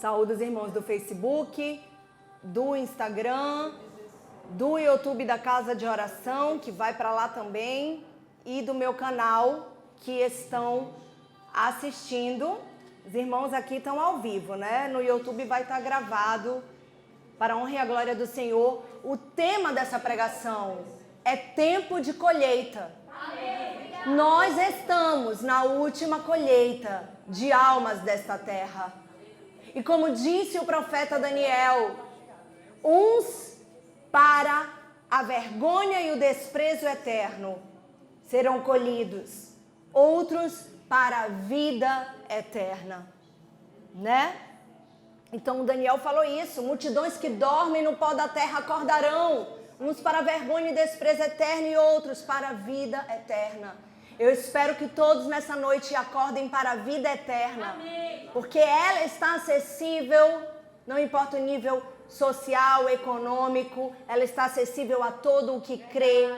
Saúdo os irmãos do Facebook, do Instagram, do YouTube da Casa de Oração, que vai para lá também, e do meu canal, que estão assistindo. Os irmãos aqui estão ao vivo, né? No YouTube vai estar gravado, para a honra e a glória do Senhor. O tema dessa pregação é tempo de colheita. Amém. Nós estamos na última colheita de almas desta terra. E como disse o profeta Daniel, uns para a vergonha e o desprezo eterno serão colhidos, outros para a vida eterna, né? Então Daniel falou isso, multidões que dormem no pó da terra acordarão, uns para a vergonha e desprezo eterno e outros para a vida eterna. Eu espero que todos nessa noite acordem para a vida eterna. Amém. Porque ela está acessível, não importa o nível social, econômico, ela está acessível a todo o que crê.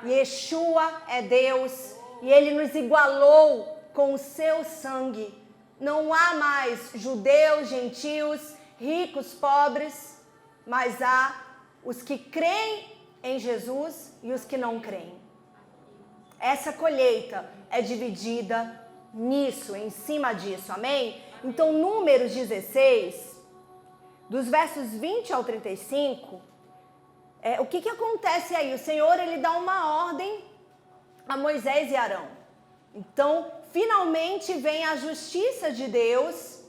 Yeshua é Deus e Ele nos igualou com o seu sangue. Não há mais judeus, gentios, ricos, pobres, mas há os que creem em Jesus e os que não creem. Essa colheita é dividida nisso, em cima disso, amém? Então, Números 16, dos versos 20 ao 35, o que acontece aí? O Senhor, Ele dá uma ordem a Moisés e Arão. Então, finalmente vem a justiça de Deus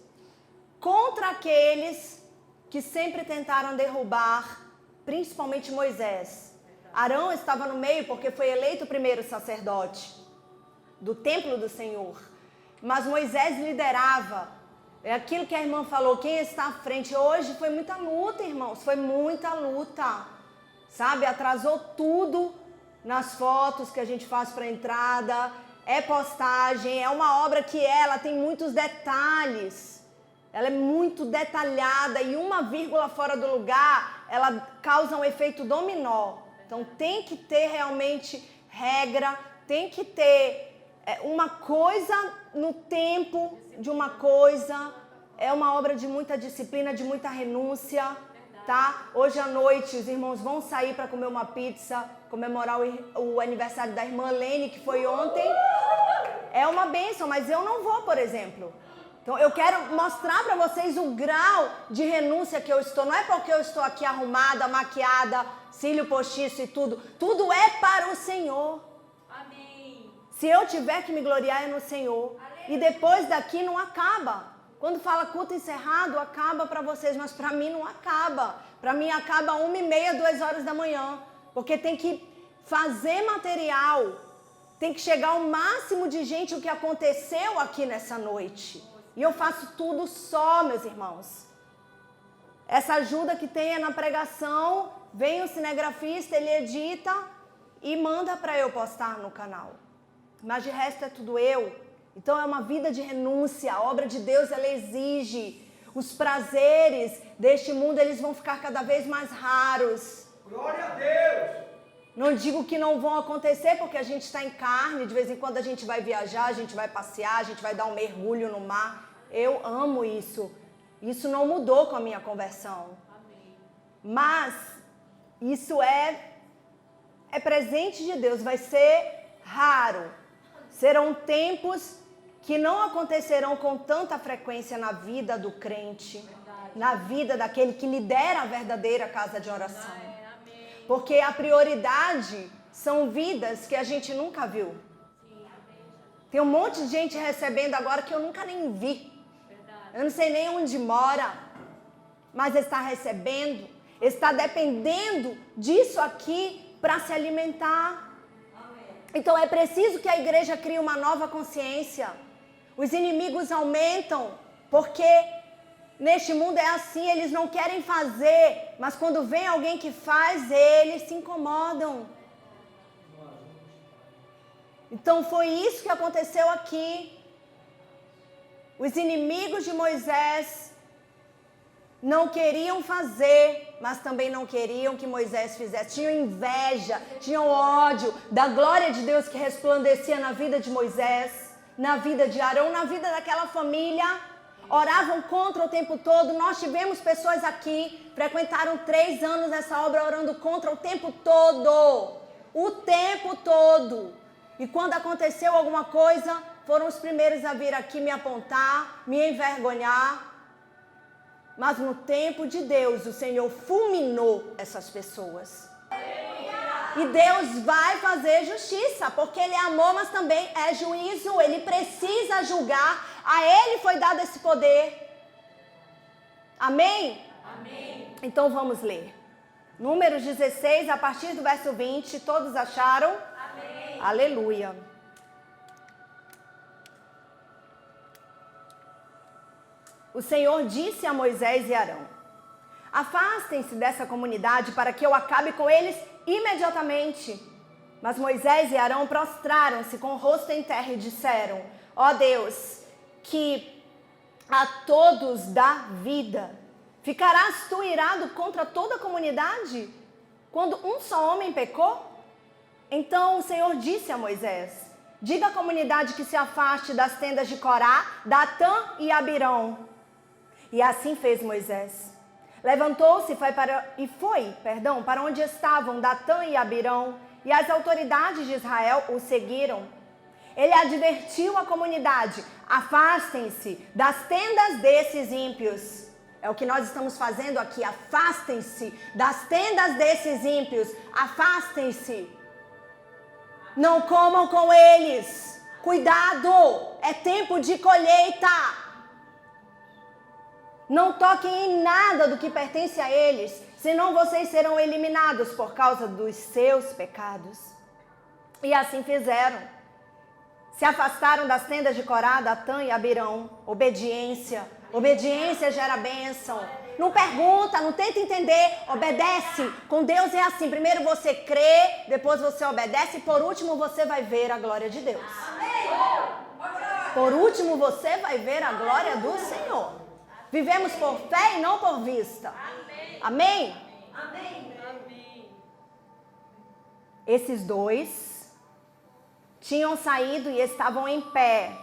contra aqueles que sempre tentaram derrubar, principalmente Moisés. Arão estava no meio porque foi eleito o primeiro sacerdote do templo do Senhor. Mas Moisés liderava. É aquilo que a irmã falou, quem está à frente. Hoje foi muita luta, irmãos, foi muita luta. Sabe, atrasou tudo nas fotos que a gente faz para a entrada. É postagem, é uma obra que ela tem muitos detalhes. Ela é muito detalhada e uma vírgula fora do lugar, ela causa um efeito dominó. Então tem que ter realmente regra, tem que ter uma coisa no tempo de uma coisa. É uma obra de muita disciplina, de muita renúncia, tá? Hoje à noite os irmãos vão sair para comer uma pizza, comemorar o aniversário da irmã Lene, que foi ontem. É uma bênção, mas eu não vou, por exemplo. Então eu quero mostrar para vocês o grau de renúncia que eu estou. Não é porque eu estou aqui arrumada, maquiada, cílio postiço e tudo. Tudo é para o Senhor. Amém. Se eu tiver que me gloriar é no Senhor. E depois daqui não acaba. Quando fala culto encerrado, acaba para vocês, mas para mim não acaba. Para mim acaba 1h30, 2h da manhã. Porque tem que fazer material. Tem que chegar ao máximo de gente o que aconteceu aqui nessa noite. E eu faço tudo só, meus irmãos. Essa ajuda que tem é na pregação, vem o cinegrafista, ele edita e manda para eu postar no canal. Mas de resto é tudo eu. Então é uma vida de renúncia. A obra de Deus, ela exige. Os prazeres deste mundo, eles vão ficar cada vez mais raros. Glória a Deus! Não digo que não vão acontecer, porque a gente está em carne, de vez em quando a gente vai viajar, a gente vai passear, a gente vai dar um mergulho no mar. Eu amo isso. Isso não mudou com a minha conversão. Amém. Mas isso é presente de Deus, vai ser raro. Serão tempos que não acontecerão com tanta frequência na vida do crente, na vida daquele que lidera a verdadeira casa de oração. Porque a prioridade são vidas que a gente nunca viu. Tem um monte de gente recebendo agora que eu nunca nem vi. Eu não sei nem onde mora, mas está recebendo, está dependendo disso aqui para se alimentar. Então é preciso que a igreja crie uma nova consciência. Os inimigos aumentam porque neste mundo é assim, eles não querem fazer, mas quando vem alguém que faz, eles se incomodam. Então foi isso que aconteceu aqui. Os inimigos de Moisés não queriam fazer, mas também não queriam que Moisés fizesse. Tinham inveja, tinham ódio da glória de Deus que resplandecia na vida de Moisés, na vida de Arão, na vida daquela família. oravam contra o tempo todo. Nós tivemos pessoas aqui, frequentaram 3 anos essa obra orando contra o tempo todo. O tempo todo. E quando aconteceu alguma coisa, foram os primeiros a vir aqui me apontar, me envergonhar. Mas no tempo de Deus, o Senhor fulminou essas pessoas. E Deus vai fazer justiça, porque Ele é amor, mas também é juízo. Ele precisa julgar. A Ele foi dado esse poder. Amém? Amém. Então vamos ler. Números 16, a partir do verso 20. Todos acharam? Amém. Aleluia. O Senhor disse a Moisés e Arão: afastem-se dessa comunidade para que eu acabe com eles imediatamente. Mas Moisés e Arão prostraram-se com o rosto em terra e disseram: ó Deus, que a todos dá vida, ficarás tu irado contra toda a comunidade, quando um só homem pecou? Então o Senhor disse a Moisés: diga à comunidade que se afaste das tendas de Corá, Datã e Abirão. E assim fez Moisés. Levantou-se e foi para onde estavam Datã e Abirão, e as autoridades de Israel o seguiram. Ele advertiu a comunidade: afastem-se das tendas desses ímpios. É o que nós estamos fazendo aqui, afastem-se das tendas desses ímpios, afastem-se. Não comam com eles, cuidado, é tempo de colheita. Não toquem em nada do que pertence a eles, senão vocês serão eliminados por causa dos seus pecados. E assim fizeram. Se afastaram das tendas de Corá, Datã e Abirão. Obediência. Obediência gera bênção. Não pergunta, não tenta entender, obedece. Com Deus é assim, primeiro você crê, depois você obedece e por último você vai ver a glória de Deus. Por último você vai ver a glória do Senhor. Vivemos por fé e não por vista. Amém? Amém? Amém. Esses dois tinham saído e estavam em pé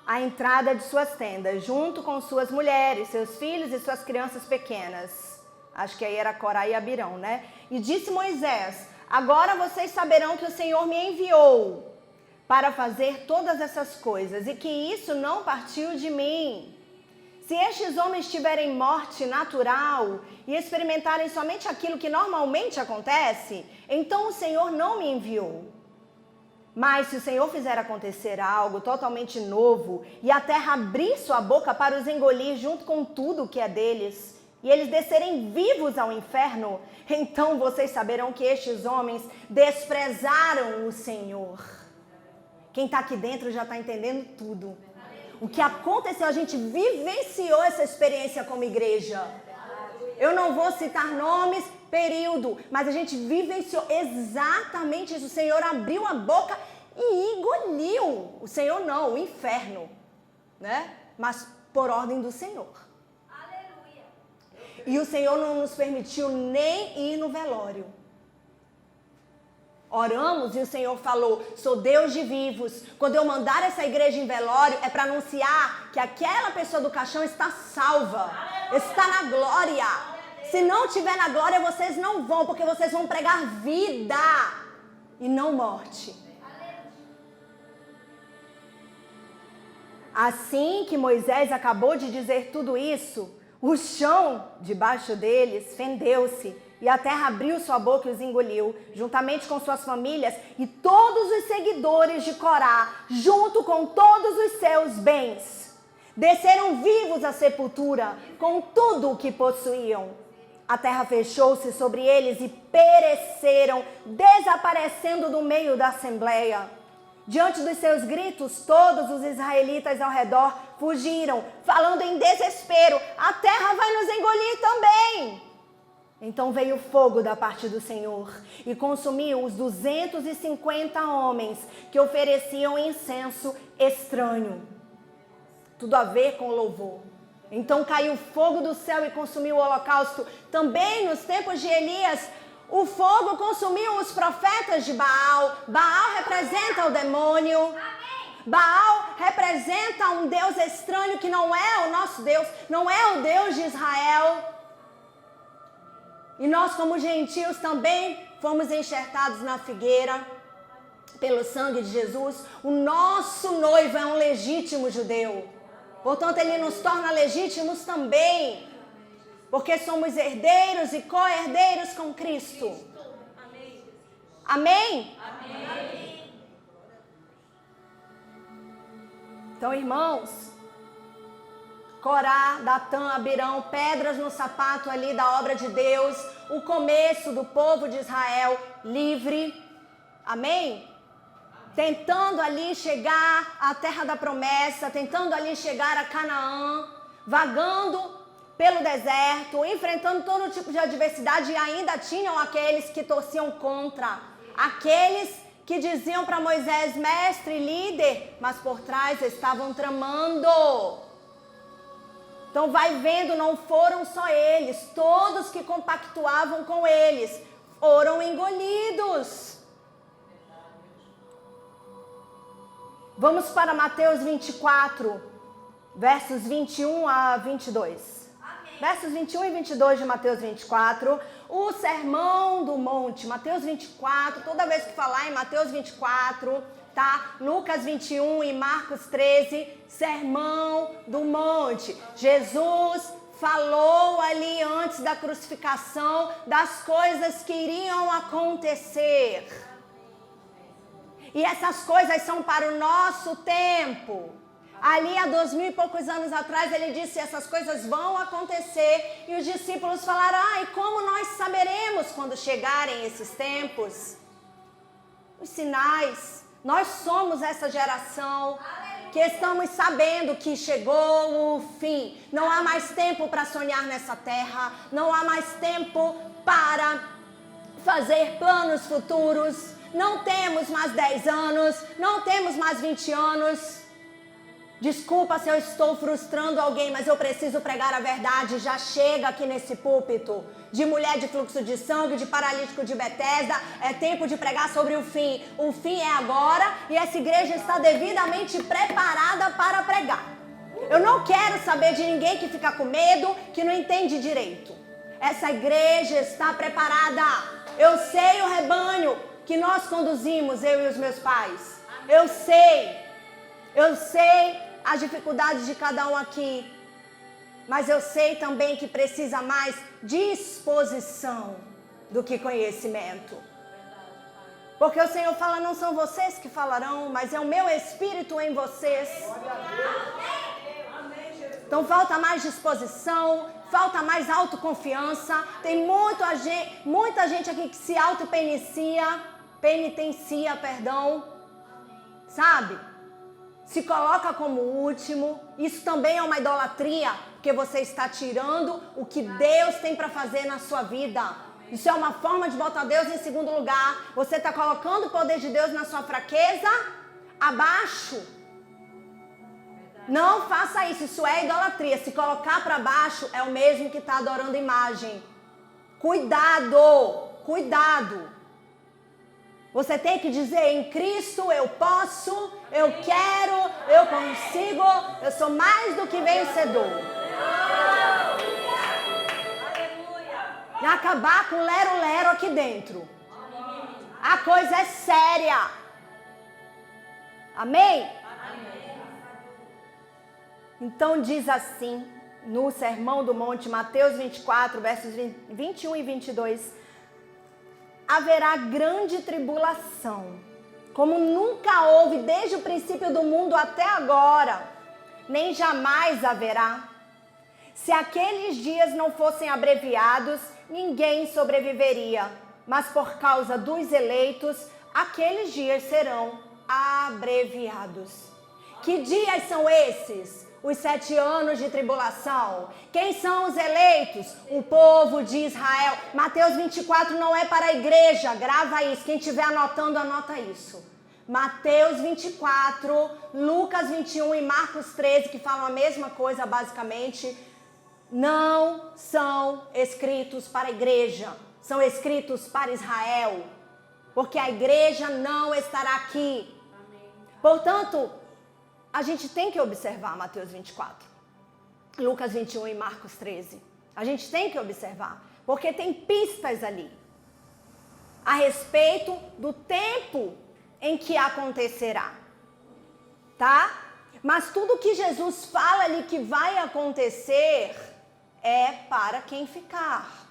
à entrada de suas tendas, junto com suas mulheres, seus filhos e suas crianças pequenas. Acho que aí era Corá e Abirão, né? E disse Moisés: agora vocês saberão que o Senhor me enviou para fazer todas essas coisas, e que isso não partiu de mim. Se estes homens tiverem morte natural e experimentarem somente aquilo que normalmente acontece, então o Senhor não me enviou. Mas se o Senhor fizer acontecer algo totalmente novo e a terra abrir sua boca para os engolir junto com tudo que é deles, e eles descerem vivos ao inferno, então vocês saberão que estes homens desprezaram o Senhor. Quem está aqui dentro já está entendendo tudo. O que aconteceu, a gente vivenciou essa experiência como igreja. Eu não vou citar nomes, período, mas a gente vivenciou exatamente isso. O Senhor abriu a boca e engoliu. O Senhor não, o inferno, né? Mas por ordem do Senhor. Aleluia. E o Senhor não nos permitiu nem ir no velório. Oramos e o Senhor falou: sou Deus de vivos. Quando eu mandar essa igreja em velório, é para anunciar que aquela pessoa do caixão está salva, está na glória. Se não estiver na glória, vocês não vão, porque vocês vão pregar vida e não morte. Assim que Moisés acabou de dizer tudo isso, o chão debaixo deles fendeu-se e a terra abriu sua boca e os engoliu, juntamente com suas famílias e todos os seguidores de Corá, junto com todos os seus bens. Desceram vivos à sepultura, com tudo o que possuíam. A terra fechou-se sobre eles e pereceram, desaparecendo do meio da assembleia. Diante dos seus gritos, todos os israelitas ao redor fugiram, falando em desespero: a terra vai nos engolir também. Então veio fogo da parte do Senhor e consumiu os 250 homens que ofereciam incenso estranho. Tudo a ver com louvor. Então caiu fogo do céu e consumiu o holocausto. Também nos tempos de Elias, o fogo consumiu os profetas de Baal. Baal representa o demônio. Baal representa um Deus estranho que não é o nosso Deus, não é o Deus de Israel. E nós, como gentios, também fomos enxertados na figueira pelo sangue de Jesus. O nosso noivo é um legítimo judeu. Portanto, ele nos torna legítimos também, porque somos herdeiros e co-herdeiros com Cristo. Amém? Amém? Então, irmãos, Corá, Datã, Abirão, pedras no sapato ali da obra de Deus, o começo do povo de Israel livre. Amém? Tentando ali chegar à terra da promessa, tentando ali chegar a Canaã, vagando pelo deserto, enfrentando todo tipo de adversidade, e ainda tinham aqueles que torciam contra, aqueles que diziam para Moisés, mestre, líder, mas por trás estavam tramando. Então vai vendo, não foram só eles, todos que compactuavam com eles foram engolidos. Vamos para Mateus 24, versos 21 a 22. Amém. Versos 21 e 22 de Mateus 24, o Sermão do Monte. Mateus 24, toda vez que falar em Mateus 24, tá? Lucas 21 e Marcos 13, Sermão do Monte. Jesus falou ali antes da crucificação das coisas que iriam acontecer. E essas coisas são para o nosso tempo. Ali há 2000 e poucos anos atrás ele disse, essas coisas vão acontecer. E os discípulos falaram, e como nós saberemos quando chegarem esses tempos? Os sinais. Nós somos essa geração que estamos sabendo que chegou o fim. Não há mais tempo para sonhar nessa terra. Não há mais tempo para fazer planos futuros. Não temos mais 10 anos, não temos mais 20 anos. Desculpa se eu estou frustrando alguém, mas eu preciso pregar a verdade. Já chega aqui nesse púlpito de mulher de fluxo de sangue, de paralítico de Betesda. É tempo de pregar sobre o fim. O fim é agora e essa igreja está devidamente preparada para pregar. Eu não quero saber de ninguém que fica com medo, que não entende direito. Essa igreja está preparada. Eu sei o rebanho que nós conduzimos, eu e os meus pais. Eu sei as dificuldades de cada um aqui, mas eu sei também que precisa mais disposição do que conhecimento. Porque o Senhor fala, não são vocês que falarão, mas é o meu Espírito em vocês. Então falta mais disposição, falta mais autoconfiança. Tem muita gente aqui que se penitencia, sabe? Se coloca como último. Isso também é uma idolatria, porque você está tirando o que Deus tem para fazer na sua vida. Isso é uma forma de botar Deus em segundo lugar. Você está colocando o poder de Deus na sua fraqueza abaixo. Não faça isso, isso é idolatria. Se colocar para baixo é o mesmo que está adorando imagem. Cuidado, cuidado. Você tem que dizer, em Cristo eu posso, eu quero, eu consigo, eu sou mais do que vencedor. E acabar com lero-lero aqui dentro. A coisa é séria. Amém? Então diz assim, no Sermão do Monte, Mateus 24, versos 21 e 22, haverá grande tribulação, como nunca houve desde o princípio do mundo até agora, nem jamais haverá. Se aqueles dias não fossem abreviados, ninguém sobreviveria, mas por causa dos eleitos, aqueles dias serão abreviados. Que dias são esses? Os 7 anos de tribulação. Quem são os eleitos? O povo de Israel. Mateus 24 não é para a igreja, grava isso. Quem estiver anotando, anota isso. Mateus 24, Lucas 21 e Marcos 13, que falam a mesma coisa basicamente, não são escritos para a igreja, são escritos para Israel, porque a igreja não estará aqui. Portanto, a gente tem que observar Mateus 24, Lucas 21 e Marcos 13. A gente tem que observar, porque tem pistas ali a respeito do tempo em que acontecerá, tá? Mas tudo que Jesus fala ali que vai acontecer é para quem ficar.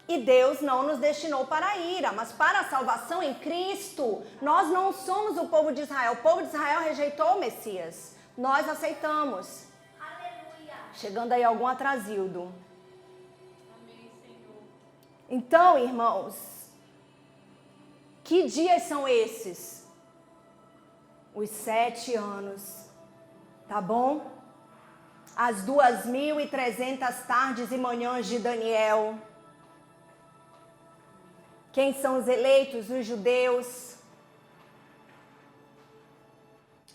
E Deus não nos destinou para a ira, mas para a salvação em Cristo. Nós não somos o povo de Israel. O povo de Israel rejeitou o Messias. Nós aceitamos. Aleluia. Chegando aí algum atrasildo. Amém, Senhor. Então, irmãos, que dias são esses? Os 7 anos, tá bom? As 2.300 tardes e manhãs de Daniel. Quem são os eleitos? Os judeus.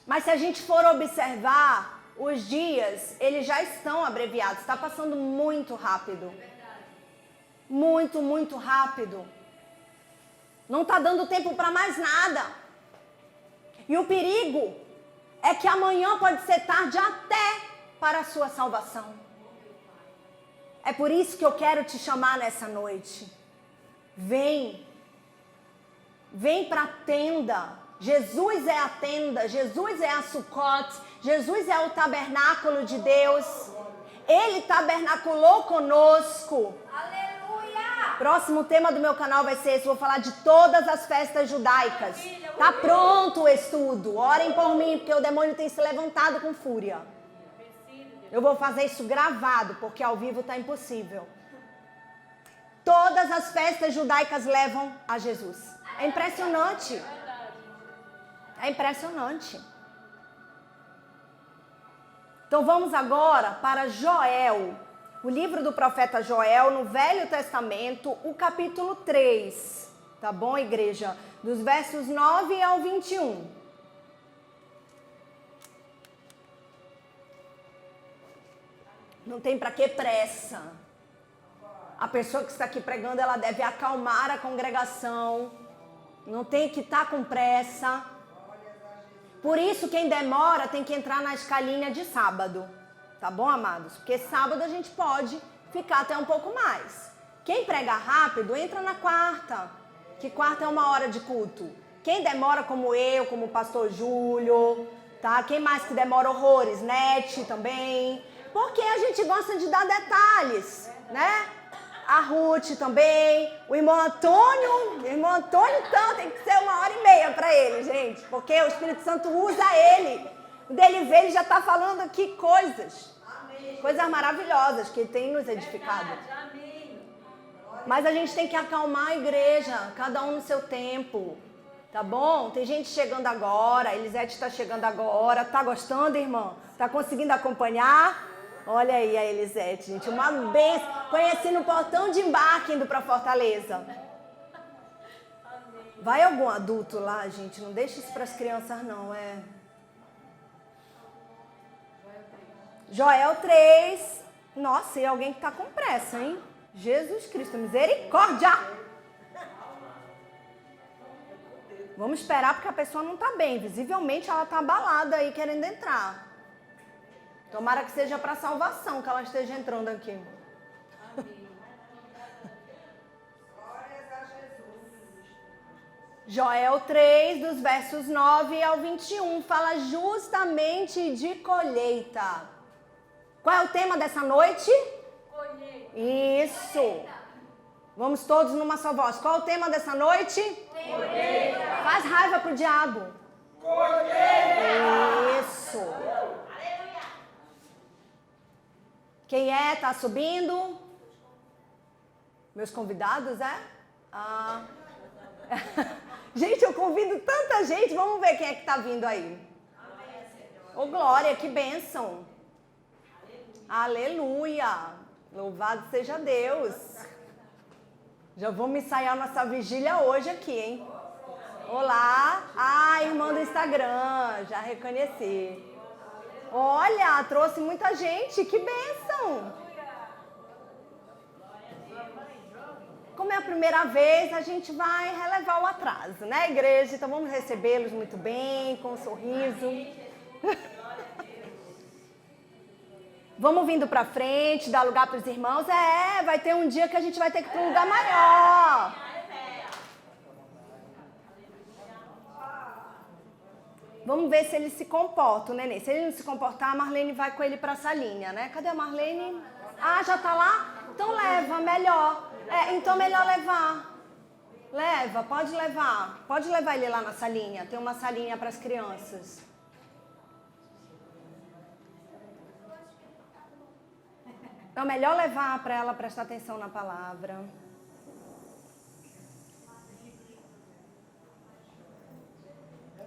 Mas se a gente for observar, os dias, eles já estão abreviados. Está passando muito rápido. Muito, muito rápido. Não está dando tempo para mais nada. E o perigo é que amanhã pode ser tarde até para a sua salvação. É por isso que eu quero te chamar nessa noite. Vem para a tenda. Jesus é a tenda, Jesus é a Sucote, Jesus é o tabernáculo de Deus. Ele tabernaculou conosco. Aleluia! Próximo tema do meu canal vai ser esse. Vou falar de todas as festas judaicas. Tá pronto o estudo. Orem por mim, porque o demônio tem se levantado com fúria. Eu vou fazer isso gravado, porque ao vivo tá impossível. Todas as festas judaicas levam a Jesus. É impressionante. É impressionante. Então vamos agora para Joel. O livro do profeta Joel, no Velho Testamento, o capítulo 3. Tá bom, igreja? Dos versos 9 ao 21. Não tem para que pressa. A pessoa que está aqui pregando, ela deve acalmar a congregação. Não tem que estar com pressa. Por isso, quem demora tem que entrar na escalinha de sábado. Tá bom, amados? Porque sábado a gente pode ficar até um pouco mais. Quem prega rápido, entra na quarta. Que quarta é 1 hora de culto. Quem demora como eu, como o pastor Júlio, tá? Quem mais que demora horrores? Nete também. Porque a gente gosta de dar detalhes, né? A Ruth também, o irmão Antônio então tem que ser 1h30 para ele, gente, porque o Espírito Santo usa ele. Quando ele vê, ele já está falando aqui coisas, coisas maravilhosas que ele tem nos edificado. Mas a gente tem que acalmar a igreja, cada um no seu tempo, tá bom? Tem gente chegando agora, a Elisete está chegando agora, tá gostando, irmã? Tá conseguindo acompanhar? Olha aí a Elisete, gente, uma bênção. Conheci no portão de embarque indo para Fortaleza. Vai algum adulto lá, gente? Não deixa isso para as crianças, não. Joel 3. Nossa, e alguém que está com pressa, hein? Jesus Cristo, misericórdia! Vamos esperar porque a pessoa não está bem. Visivelmente ela está abalada aí, querendo entrar. Tomara que seja para salvação que ela esteja entrando aqui. Amém. Glórias a Jesus. Joel 3, dos versos 9 ao 21, fala justamente de colheita. Qual é o tema dessa noite? Colheita. Isso. Colheita. Vamos todos numa só voz. Qual é o tema dessa noite? Colheita. Faz raiva pro diabo. Colheita. Isso. Quem é? Tá subindo? Meus convidados, é? Gente, eu convido tanta gente. Vamos ver quem é que tá vindo aí. Ô, Glória, que bênção. Aleluia. Louvado seja Deus. Já vamos ensaiar nossa vigília hoje aqui, hein? Olá. Irmã do Instagram. Já reconheci. Olha, trouxe muita gente, que bênção! Como é a primeira vez, a gente vai relevar o atraso, né, igreja? Então vamos recebê-los muito bem, com um sorriso. Vamos vindo pra frente, dar lugar pros irmãos. Vai ter um dia que a gente vai ter que ir pra um lugar maior. Vamos ver se ele se comporta, o neném. Se ele não se comportar, a Marlene vai com ele pra salinha, né? Cadê a Marlene? Ah, já tá lá? Então leva, melhor. Então melhor levar. Leva, pode levar. Pode levar ele lá na salinha. Tem uma salinha para as crianças. Então melhor levar para ela prestar atenção na palavra.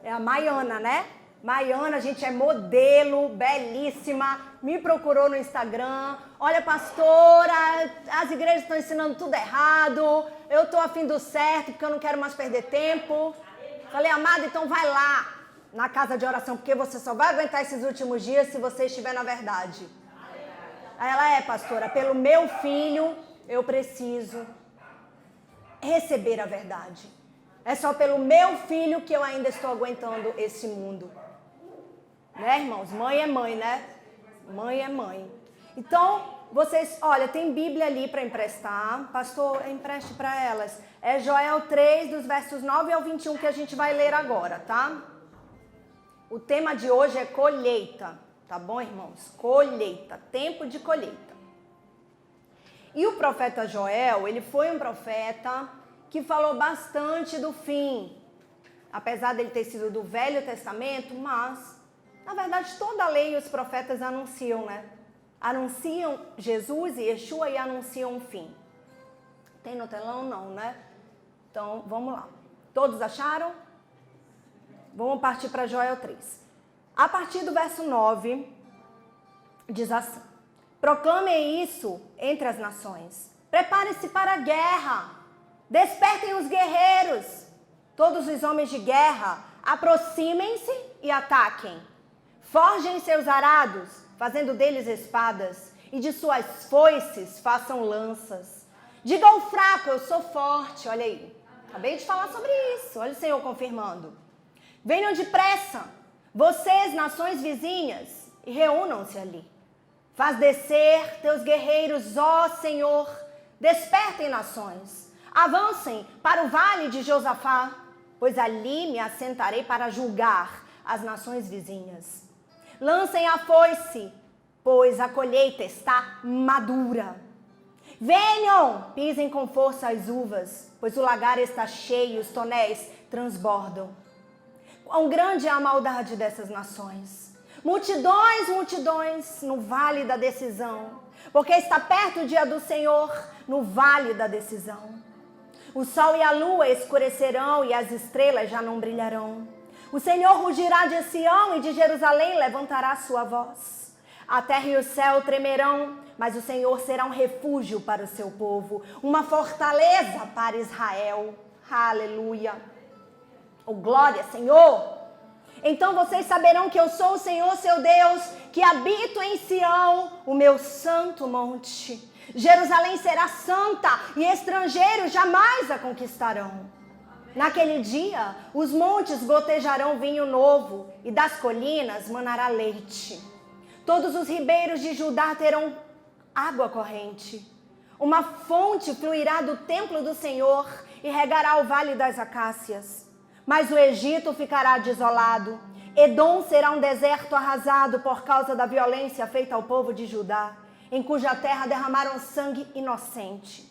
É a Maiana, né? Maiana, gente, é modelo, belíssima, me procurou no Instagram. Olha, pastora, as igrejas estão ensinando tudo errado, eu estou afim do certo, porque eu não quero mais perder tempo. Falei, amada, então vai lá na casa de oração, porque você só vai aguentar esses últimos dias se você estiver na verdade. Aí ela, pastora, pelo meu filho, eu preciso receber a verdade. É só pelo meu filho que eu ainda estou aguentando esse mundo. Né, irmãos? Mãe é mãe, né? Mãe é mãe. Então, vocês, olha, tem Bíblia ali para emprestar. Pastor, empreste para elas. É Joel 3, dos versos 9 ao 21 que a gente vai ler agora, tá? O tema de hoje é colheita. Tá bom, irmãos? Colheita. Tempo de colheita. E o profeta Joel, ele foi um profeta que falou bastante do fim. Apesar dele ter sido do Velho Testamento, mas, na verdade, toda a lei e os profetas anunciam, né? Anunciam Jesus e Yeshua e anunciam o fim. Tem no telão? Não, né? Então, vamos lá. Todos acharam? Vamos partir para Joel 3. A partir do verso 9, diz assim: proclamem isso entre as nações. Prepare-se para a guerra. Despertem os guerreiros. Todos os homens de guerra, aproximem-se e ataquem. Forjem seus arados, fazendo deles espadas, e de suas foices façam lanças. Diga ao fraco, eu sou forte. Olha aí, acabei de falar sobre isso. Olha o Senhor confirmando. Venham depressa, vocês, nações vizinhas, e reúnam-se ali. Faz descer teus guerreiros, ó Senhor. Despertem nações. Avancem para o vale de Josafá, pois ali me assentarei para julgar as nações vizinhas. Lancem a foice, pois a colheita está madura. Venham, pisem com força as uvas, pois o lagar está cheio e os tonéis transbordam. Quão grande é a maldade dessas nações. Multidões, multidões no vale da decisão, porque está perto o dia do Senhor no vale da decisão. O sol e a lua escurecerão e as estrelas já não brilharão. O Senhor rugirá de Sião e de Jerusalém levantará sua voz. A terra e o céu tremerão, mas o Senhor será um refúgio para o seu povo, uma fortaleza para Israel. Aleluia. Oh, glória, Senhor. Então vocês saberão que eu sou o Senhor, seu Deus, que habito em Sião, o meu santo monte. Jerusalém será santa e estrangeiros jamais a conquistarão. Naquele dia, os montes gotejarão vinho novo e das colinas manará leite. Todos os ribeiros de Judá terão água corrente. Uma fonte fluirá do templo do Senhor e regará o vale das acácias. Mas o Egito ficará desolado. Edom será um deserto arrasado por causa da violência feita ao povo de Judá, em cuja terra derramaram sangue inocente.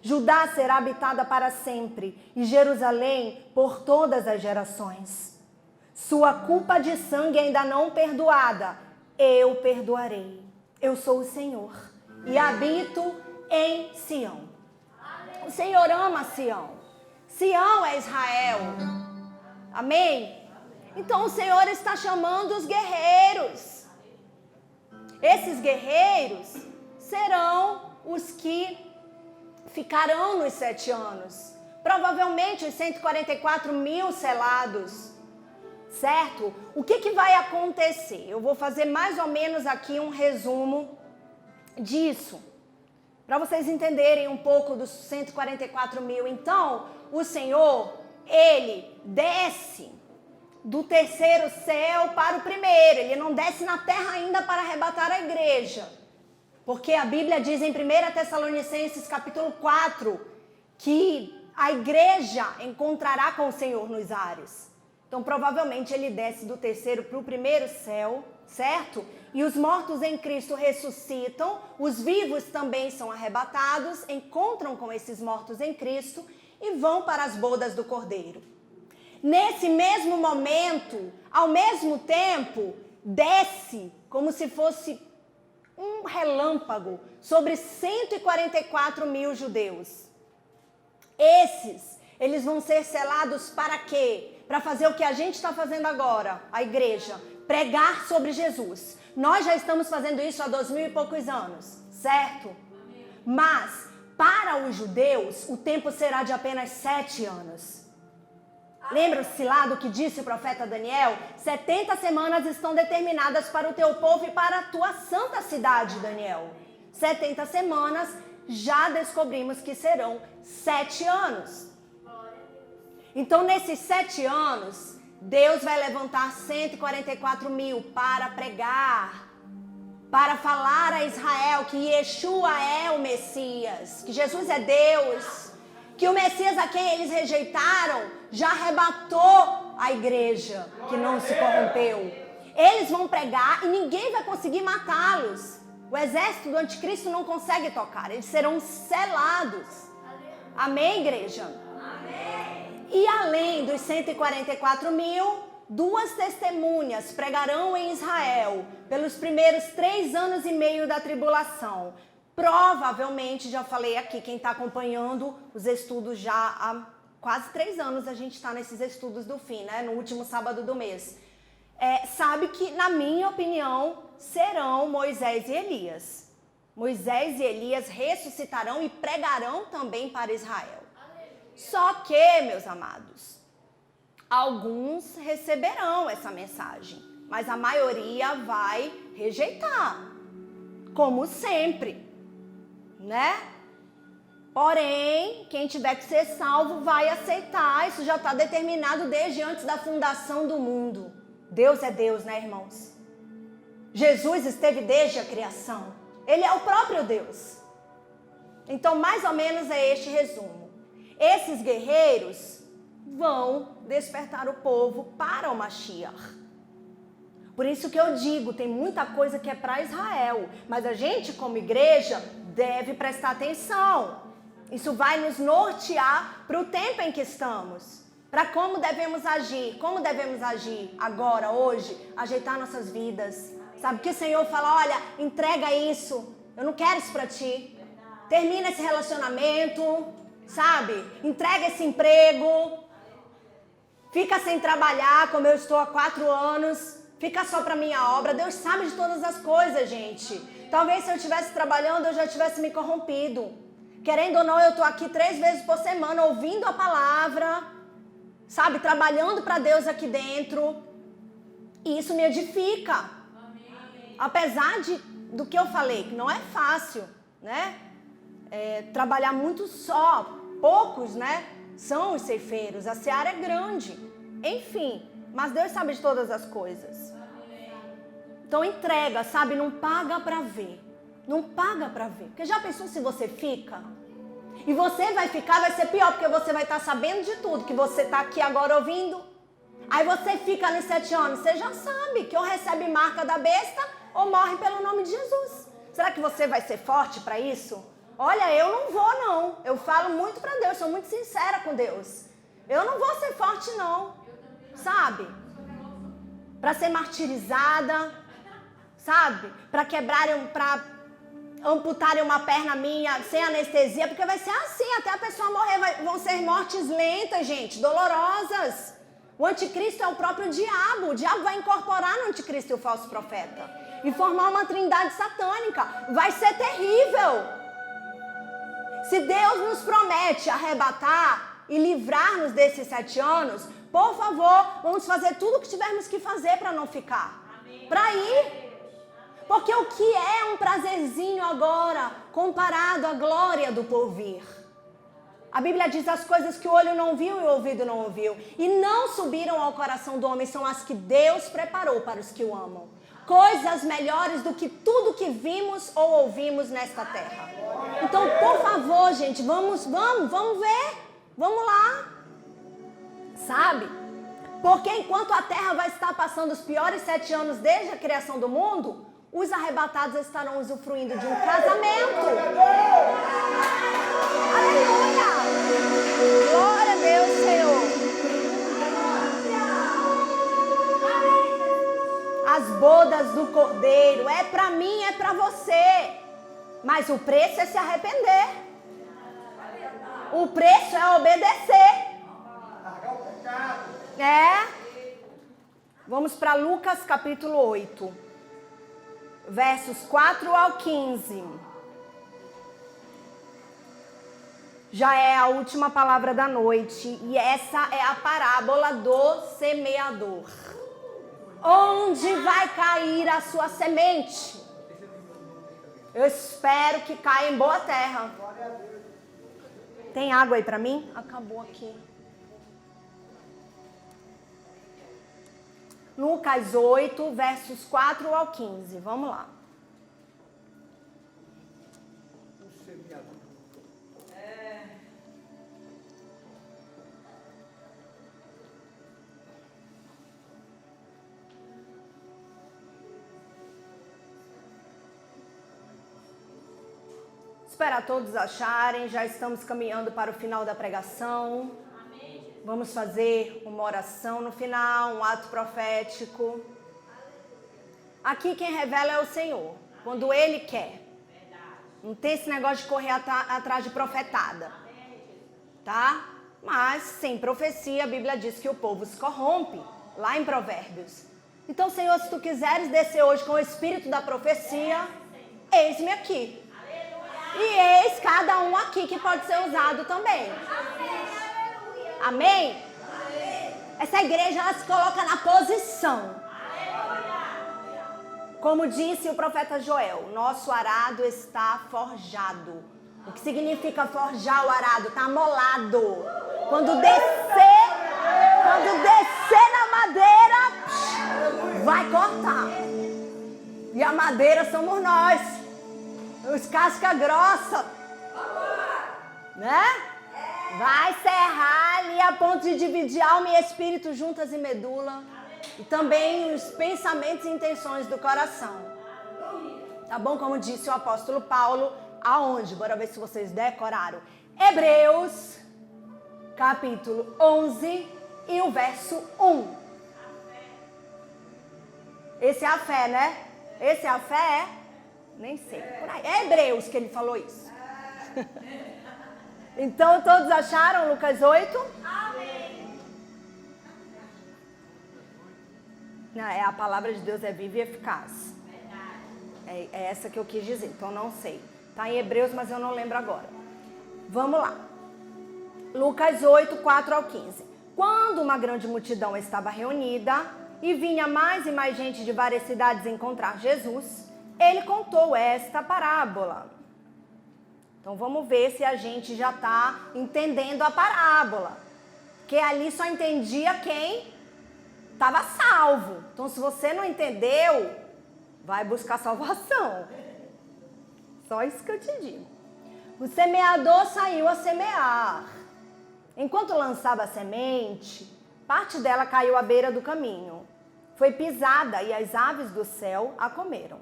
Judá será habitada para sempre e Jerusalém por todas as gerações. Sua culpa de sangue ainda não perdoada, eu perdoarei. Eu sou o Senhor e habito em Sião. O Senhor ama Sião. Sião é Israel. Amém? Então o Senhor está chamando os guerreiros. Esses guerreiros serão os que ficarão nos 7 anos. Provavelmente os 144 mil selados. Certo? O que vai acontecer? Eu vou fazer mais ou menos aqui um resumo disso, para vocês entenderem um pouco dos 144 mil. Então, o Senhor, Ele desce do terceiro céu para o primeiro. Ele não desce na terra ainda para arrebatar a igreja. Porque a Bíblia diz em 1 Tessalonicenses capítulo 4 que a igreja encontrará com o Senhor nos ares. Então provavelmente ele desce do terceiro para o primeiro céu, certo? E os mortos em Cristo ressuscitam, os vivos também são arrebatados, encontram com esses mortos em Cristo e vão para as bodas do Cordeiro. Nesse mesmo momento, ao mesmo tempo, desce como se fosse um relâmpago sobre 144 mil judeus. Eles vão ser selados para quê? Para fazer o que a gente está fazendo agora, a igreja, pregar sobre Jesus. Nós já estamos fazendo isso há 2000 e poucos anos, certo? Mas, para os judeus, o tempo será de apenas 7 anos. Lembra-se lá do que disse o profeta Daniel? 70 semanas estão determinadas para o teu povo e para a tua santa cidade, Daniel. 70 semanas, já descobrimos que serão 7 anos. Então, nesses 7 anos, Deus vai levantar 144 mil para pregar, para falar a Israel que Yeshua é o Messias, que Jesus é Deus, que o Messias a quem eles rejeitaram já arrebatou a igreja, que não se corrompeu. Eles vão pregar e ninguém vai conseguir matá-los. O exército do anticristo não consegue tocar, eles serão selados. Amém, igreja? Amém. E além dos 144 mil, 2 testemunhas pregarão em Israel pelos primeiros 3 anos e meio da tribulação. Provavelmente, já falei aqui, quem está acompanhando os estudos já há quase 3 anos, a gente está nesses estudos do fim, né? No último sábado do mês. Sabe que, na minha opinião, serão Moisés e Elias. Moisés e Elias ressuscitarão e pregarão também para Israel. Só que, meus amados, alguns receberão essa mensagem, mas a maioria vai rejeitar, como sempre, né? Porém, quem tiver que ser salvo vai aceitar, isso já está determinado desde antes da fundação do mundo. Deus é Deus, né, irmãos? Jesus esteve desde a criação, Ele é o próprio Deus. Então, mais ou menos é este resumo. Esses guerreiros vão despertar o povo para o Mashiach. Por isso que eu digo, tem muita coisa que é para Israel, mas a gente como igreja deve prestar atenção. Isso vai nos nortear para o tempo em que estamos, para como devemos agir agora, hoje, ajeitar nossas vidas. Sabe que o Senhor fala, olha, entrega isso, eu não quero isso para ti. Termina esse relacionamento, sabe? Entrega esse emprego, fica sem trabalhar como eu estou há 4 anos, fica só para minha obra. Deus sabe de todas as coisas, gente. Talvez se eu estivesse trabalhando, eu já tivesse me corrompido. Querendo ou não, eu estou aqui 3 vezes por semana ouvindo a palavra, sabe? Trabalhando para Deus aqui dentro. E isso me edifica. Amém. Apesar do que eu falei, que não é fácil, né? Trabalhar muito só, poucos, né? São os ceifeiros, a seara é grande. Enfim, mas Deus sabe de todas as coisas. Então entrega, sabe? Não paga para ver. Não paga para ver. Porque já pensou se você fica? E você vai ficar, vai ser pior, porque você vai estar sabendo de tudo, que você está aqui agora ouvindo. Aí você fica nos 7 anos, você já sabe que ou recebe marca da besta ou morre pelo nome de Jesus. Será que você vai ser forte para isso? Olha, eu não vou não. Eu falo muito para Deus, sou muito sincera com Deus. Eu não vou ser forte não, sabe? Para ser martirizada, sabe? Para quebrarem, para amputarem uma perna minha sem anestesia, porque vai ser assim, até a pessoa morrer. Vão ser mortes lentas, gente, dolorosas. O anticristo é o próprio diabo. O diabo vai incorporar no anticristo e o falso profeta e formar uma trindade satânica. Vai ser terrível. Se Deus nos promete arrebatar e livrar-nos desses 7 anos, por favor, vamos fazer tudo o que tivermos que fazer para não ficar. Para ir. Porque o que é um prazerzinho agora comparado à glória do porvir? A Bíblia diz as coisas que o olho não viu e o ouvido não ouviu. E não subiram ao coração do homem, são as que Deus preparou para os que o amam. Coisas melhores do que tudo que vimos ou ouvimos nesta terra. Então, por favor, gente, vamos ver. Vamos lá. Sabe? Porque enquanto a terra vai estar passando os piores 7 anos desde a criação do mundo, os arrebatados estarão usufruindo de um casamento. Aleluia! Glória a Deus, Senhor. As bodas do Cordeiro é para mim, é para você. Mas o preço é se arrepender. O preço é obedecer. Vamos para Lucas capítulo 8, versos 4 ao 15. Já é a última palavra da noite e essa é a parábola do semeador. Onde vai cair a sua semente? Eu espero que caia em boa terra. Tem água aí para mim? Acabou aqui. Lucas 8, versos 4 ao 15. Vamos lá. Esperar todos acharem, já estamos caminhando para o final da pregação. Vamos fazer uma oração no final, um ato profético. Aqui quem revela é o Senhor, quando Ele quer. Não tem esse negócio de correr atrás de profetada, tá? Mas sem profecia, a Bíblia diz que o povo se corrompe, lá em Provérbios. Então, Senhor, se Tu quiseres descer hoje com o espírito da profecia, eis-me aqui. E eis cada um aqui que pode ser usado também. Amém? Essa igreja, ela se coloca na posição. Como disse o profeta Joel, nosso arado está forjado. O que significa forjar o arado? Está amolado. Quando descer na madeira, vai cortar. E a madeira somos nós. Os casca grossa. Né? Vai serrar ali a ponto de dividir alma e espírito juntas e medula. E também os pensamentos e intenções do coração. Tá bom? Como disse o apóstolo Paulo, aonde? Bora ver se vocês decoraram. Hebreus, capítulo 11 e o verso 1. Esse é a fé, né? Esse é a fé? Nem sei. Por aí. É Hebreus que ele falou isso. Então, todos acharam Lucas 8? Amém. É, a palavra de Deus é viva e eficaz. Verdade. É essa que eu quis dizer, então não sei. Está em Hebreus, mas eu não lembro agora. Vamos lá. Lucas 8, 4 ao 15. Quando uma grande multidão estava reunida e vinha mais e mais gente de várias cidades encontrar Jesus, ele contou esta parábola. Então vamos ver se a gente já está entendendo a parábola. Porque ali só entendia quem estava salvo. Então se você não entendeu, vai buscar salvação. Só isso que eu te digo. O semeador saiu a semear. Enquanto lançava a semente, parte dela caiu à beira do caminho. Foi pisada e as aves do céu a comeram.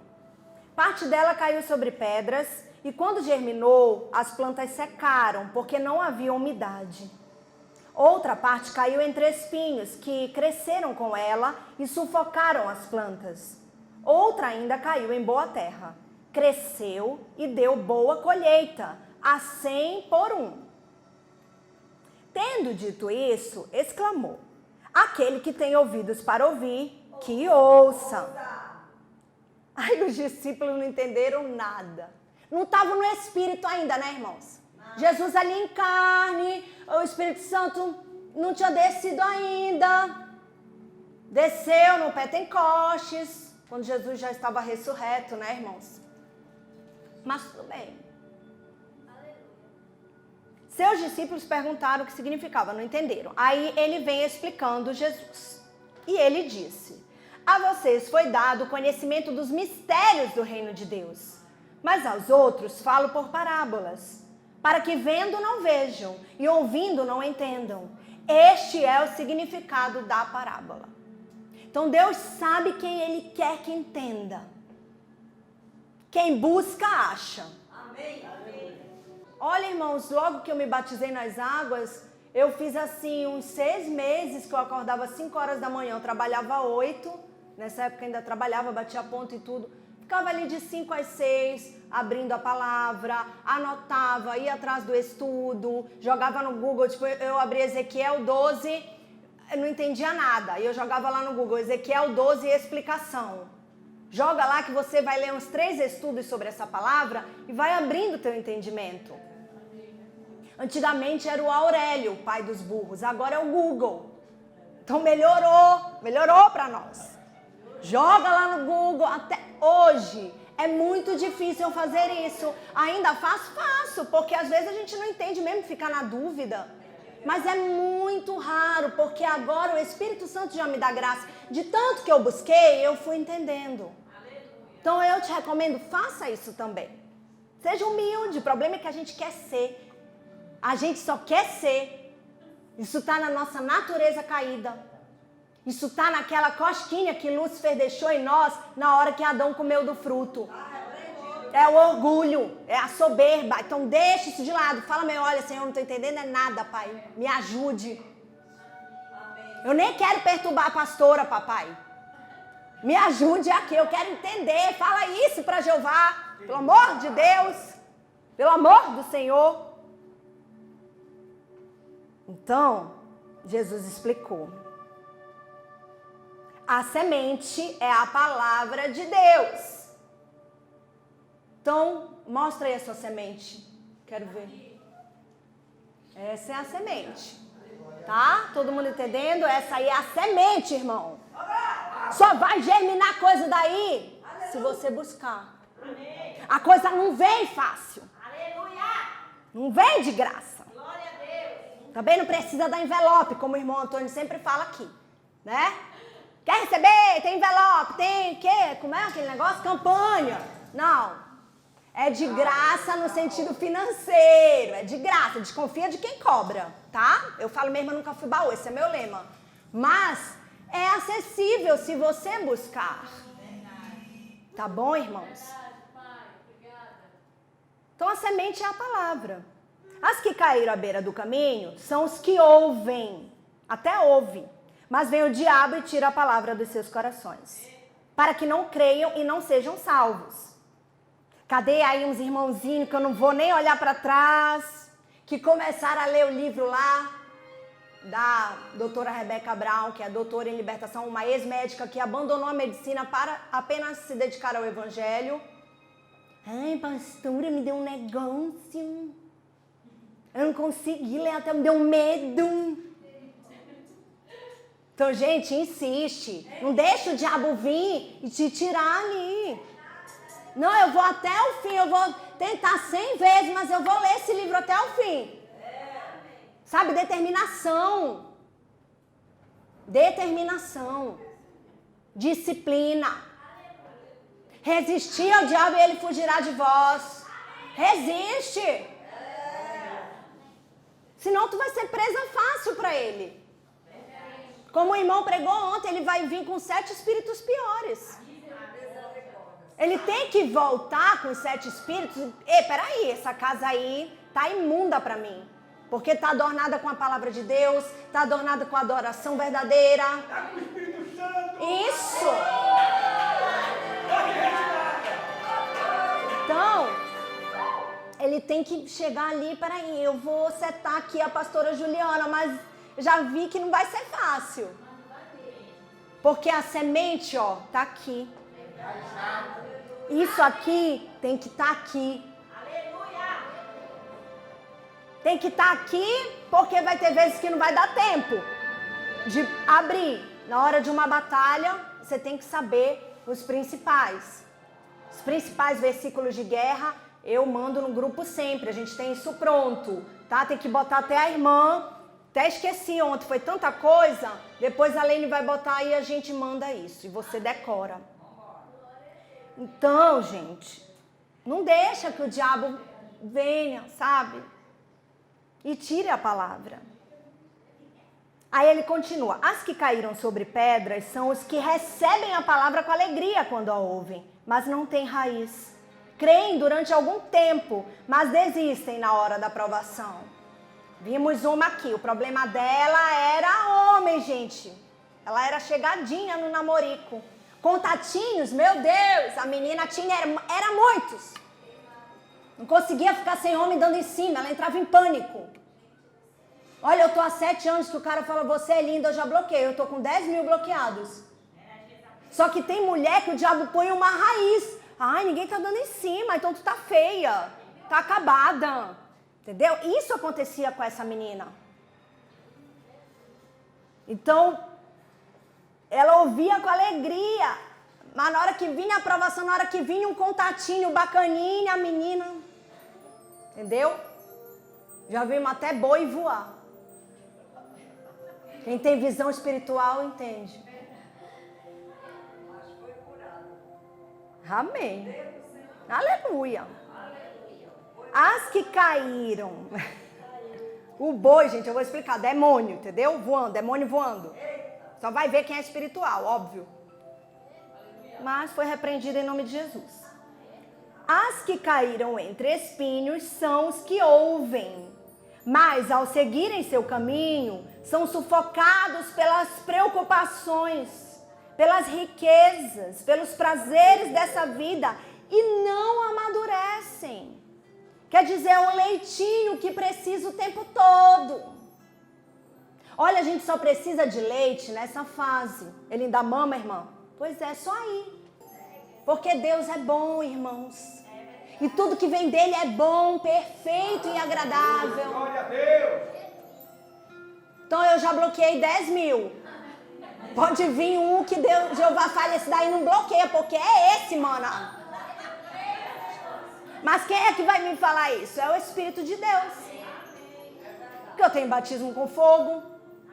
Parte dela caiu sobre pedras e quando germinou, as plantas secaram porque não havia umidade. Outra parte caiu entre espinhos que cresceram com ela e sufocaram as plantas. Outra ainda caiu em boa terra. Cresceu e deu boa colheita, a 100 por 1. Tendo dito isso, exclamou: aquele que tem ouvidos para ouvir, que ouça. Aí os discípulos não entenderam nada. Não estavam no Espírito ainda, né, irmãos? Jesus ali em carne, o Espírito Santo não tinha descido ainda. Desceu no Pentecostes, quando Jesus já estava ressurreto, né, irmãos? Mas tudo bem. Seus discípulos perguntaram o que significava, não entenderam. Aí ele vem explicando Jesus. E ele disse: a vocês foi dado o conhecimento dos mistérios do reino de Deus, mas aos outros falo por parábolas, para que vendo não vejam e ouvindo não entendam. Este é o significado da parábola. Então Deus sabe quem Ele quer que entenda. Quem busca, acha. Amém. Olha, irmãos, logo que eu me batizei nas águas, eu fiz assim uns 6 meses que eu acordava às 5 horas da manhã, eu trabalhava 8, nessa época ainda trabalhava, batia ponto e tudo. Ficava ali de 5 às 6, abrindo a palavra, anotava, ia atrás do estudo, jogava no Google, tipo, eu abri Ezequiel 12, eu não entendia nada, e eu jogava lá no Google, Ezequiel 12 explicação. Joga lá que você vai ler uns 3 estudos sobre essa palavra e vai abrindo o teu entendimento. Antigamente era o Aurélio, o pai dos burros, agora é o Google. Então melhorou para nós. Joga lá no Google, até hoje é muito difícil eu fazer isso. Ainda faço, porque às vezes a gente não entende mesmo, fica na dúvida. Mas é muito raro, porque agora o Espírito Santo já me dá graça. De tanto que eu busquei, eu fui entendendo. Então eu te recomendo, faça isso também. Seja humilde, o problema é que a gente quer ser. A gente só quer ser. Isso está na nossa natureza caída. Isso está naquela cosquinha que Lúcifer deixou em nós na hora que Adão comeu do fruto. É o orgulho, é a soberba. Então deixa isso de lado. Fala, olha, Senhor, não estou entendendo nada, Pai. Me ajude. Eu nem quero perturbar a pastora, papai. Me ajude aqui, eu quero entender. Fala isso para Jeová. Pelo amor de Deus. Pelo amor do Senhor. Então, Jesus explicou. A semente é a palavra de Deus. Então, mostra aí a sua semente. Quero ver. Essa é a semente. Tá? Todo mundo entendendo? Essa aí é a semente, irmão. Só vai germinar coisa daí se você buscar. A coisa não vem fácil. Não vem de graça. Também não precisa da envelope, como o irmão Antônio sempre fala aqui. Né? Quer receber? Tem envelope, tem o quê? Como é aquele negócio? Campanha. Não. É de graça no sentido financeiro. É de graça. Desconfia de quem cobra, tá? Eu falo mesmo, eu nunca fui baú. Esse é meu lema. Mas é acessível se você buscar. Tá bom, irmãos? Então a semente é a palavra. As que caíram à beira do caminho são os que ouvem. Até ouvem. Mas vem o diabo e tira a palavra dos seus corações, para que não creiam e não sejam salvos. Cadê aí uns irmãozinhos que eu não vou nem olhar para trás, que começaram a ler o livro lá da doutora Rebeca Brown, que é doutora em libertação, uma ex-médica que abandonou a medicina para apenas se dedicar ao evangelho. Ai, pastora, me deu um negócio. Eu não consegui ler, até me deu medo. Então, gente, insiste. Não deixa o diabo vir e te tirar ali. Não, eu vou até o fim. Eu vou tentar 100 vezes, mas eu vou ler esse livro até o fim. Sabe, determinação. Determinação. Disciplina. Resistir ao diabo e ele fugirá de vós. Resiste. Senão tu vai ser presa fácil para ele. Como o irmão pregou ontem, ele vai vir com 7 espíritos piores. Ele tem que voltar com os 7 espíritos. Ei, peraí, essa casa aí tá imunda para mim. Porque tá adornada com a palavra de Deus, tá adornada com a adoração verdadeira. Tá com o Espírito Santo. Isso! Então, ele tem que chegar ali, peraí, eu vou setar aqui a pastora Juliana, mas já vi que não vai ser fácil. Porque a semente, ó, tá aqui. Isso aqui tem que estar aqui. Tem que estar aqui, porque vai ter vezes que não vai dar tempo de abrir. Na hora de uma batalha, você tem que saber os principais versículos de guerra eu mando no grupo sempre, a gente tem isso pronto, tá? Tem que botar até a irmã, até esqueci ontem, foi tanta coisa, depois a Lene vai botar e a gente manda isso, e você decora. Então, gente, não deixa que o diabo venha, sabe? E tire a palavra. Aí ele continua, as que caíram sobre pedras são os que recebem a palavra com alegria quando a ouvem, mas não têm raiz. Creem durante algum tempo, mas desistem na hora da provação. Vimos uma aqui, o problema dela era homem, gente. Ela era chegadinha no namorico. Contatinhos, meu Deus, a menina tinha, era muitos. Não conseguia ficar sem homem dando em cima, ela entrava em pânico. Olha, eu tô há 7 anos que o cara fala, você é linda, eu já bloqueio. Eu tô com 10 mil bloqueados. Só que tem mulher que o diabo põe uma raiz. Ai, ninguém tá dando em cima, então tu tá feia, tá acabada. Entendeu? Isso acontecia com essa menina. Então, ela ouvia com alegria. Mas na hora que vinha a aprovação, na hora que vinha um contatinho bacaninha, a menina... Entendeu? Já vimos até boi voar. Quem tem visão espiritual entende. Amém. Aleluia. As que caíram. O boi, gente, eu vou explicar. Demônio, entendeu? Voando, demônio voando. Só vai ver quem é espiritual, óbvio. Mas foi repreendido em nome de Jesus. As que caíram entre espinhos são os que ouvem. Mas ao seguirem seu caminho, são sufocados pelas preocupações, pelas riquezas, pelos prazeres dessa vida e não amadurecem. Quer dizer, é um leitinho que precisa o tempo todo. Olha, a gente só precisa de leite nessa fase. Ele ainda mama, irmã? Pois é, só aí. Porque Deus é bom, irmãos. E tudo que vem dele é bom, perfeito e agradável. Glória a Deus. Então eu já bloqueei 10 mil. Pode vir um que Deus, Jeová fale, esse daí não bloqueia, porque é esse, mana. Mas quem é que vai me falar isso? É o Espírito de Deus. Porque eu tenho batismo com fogo.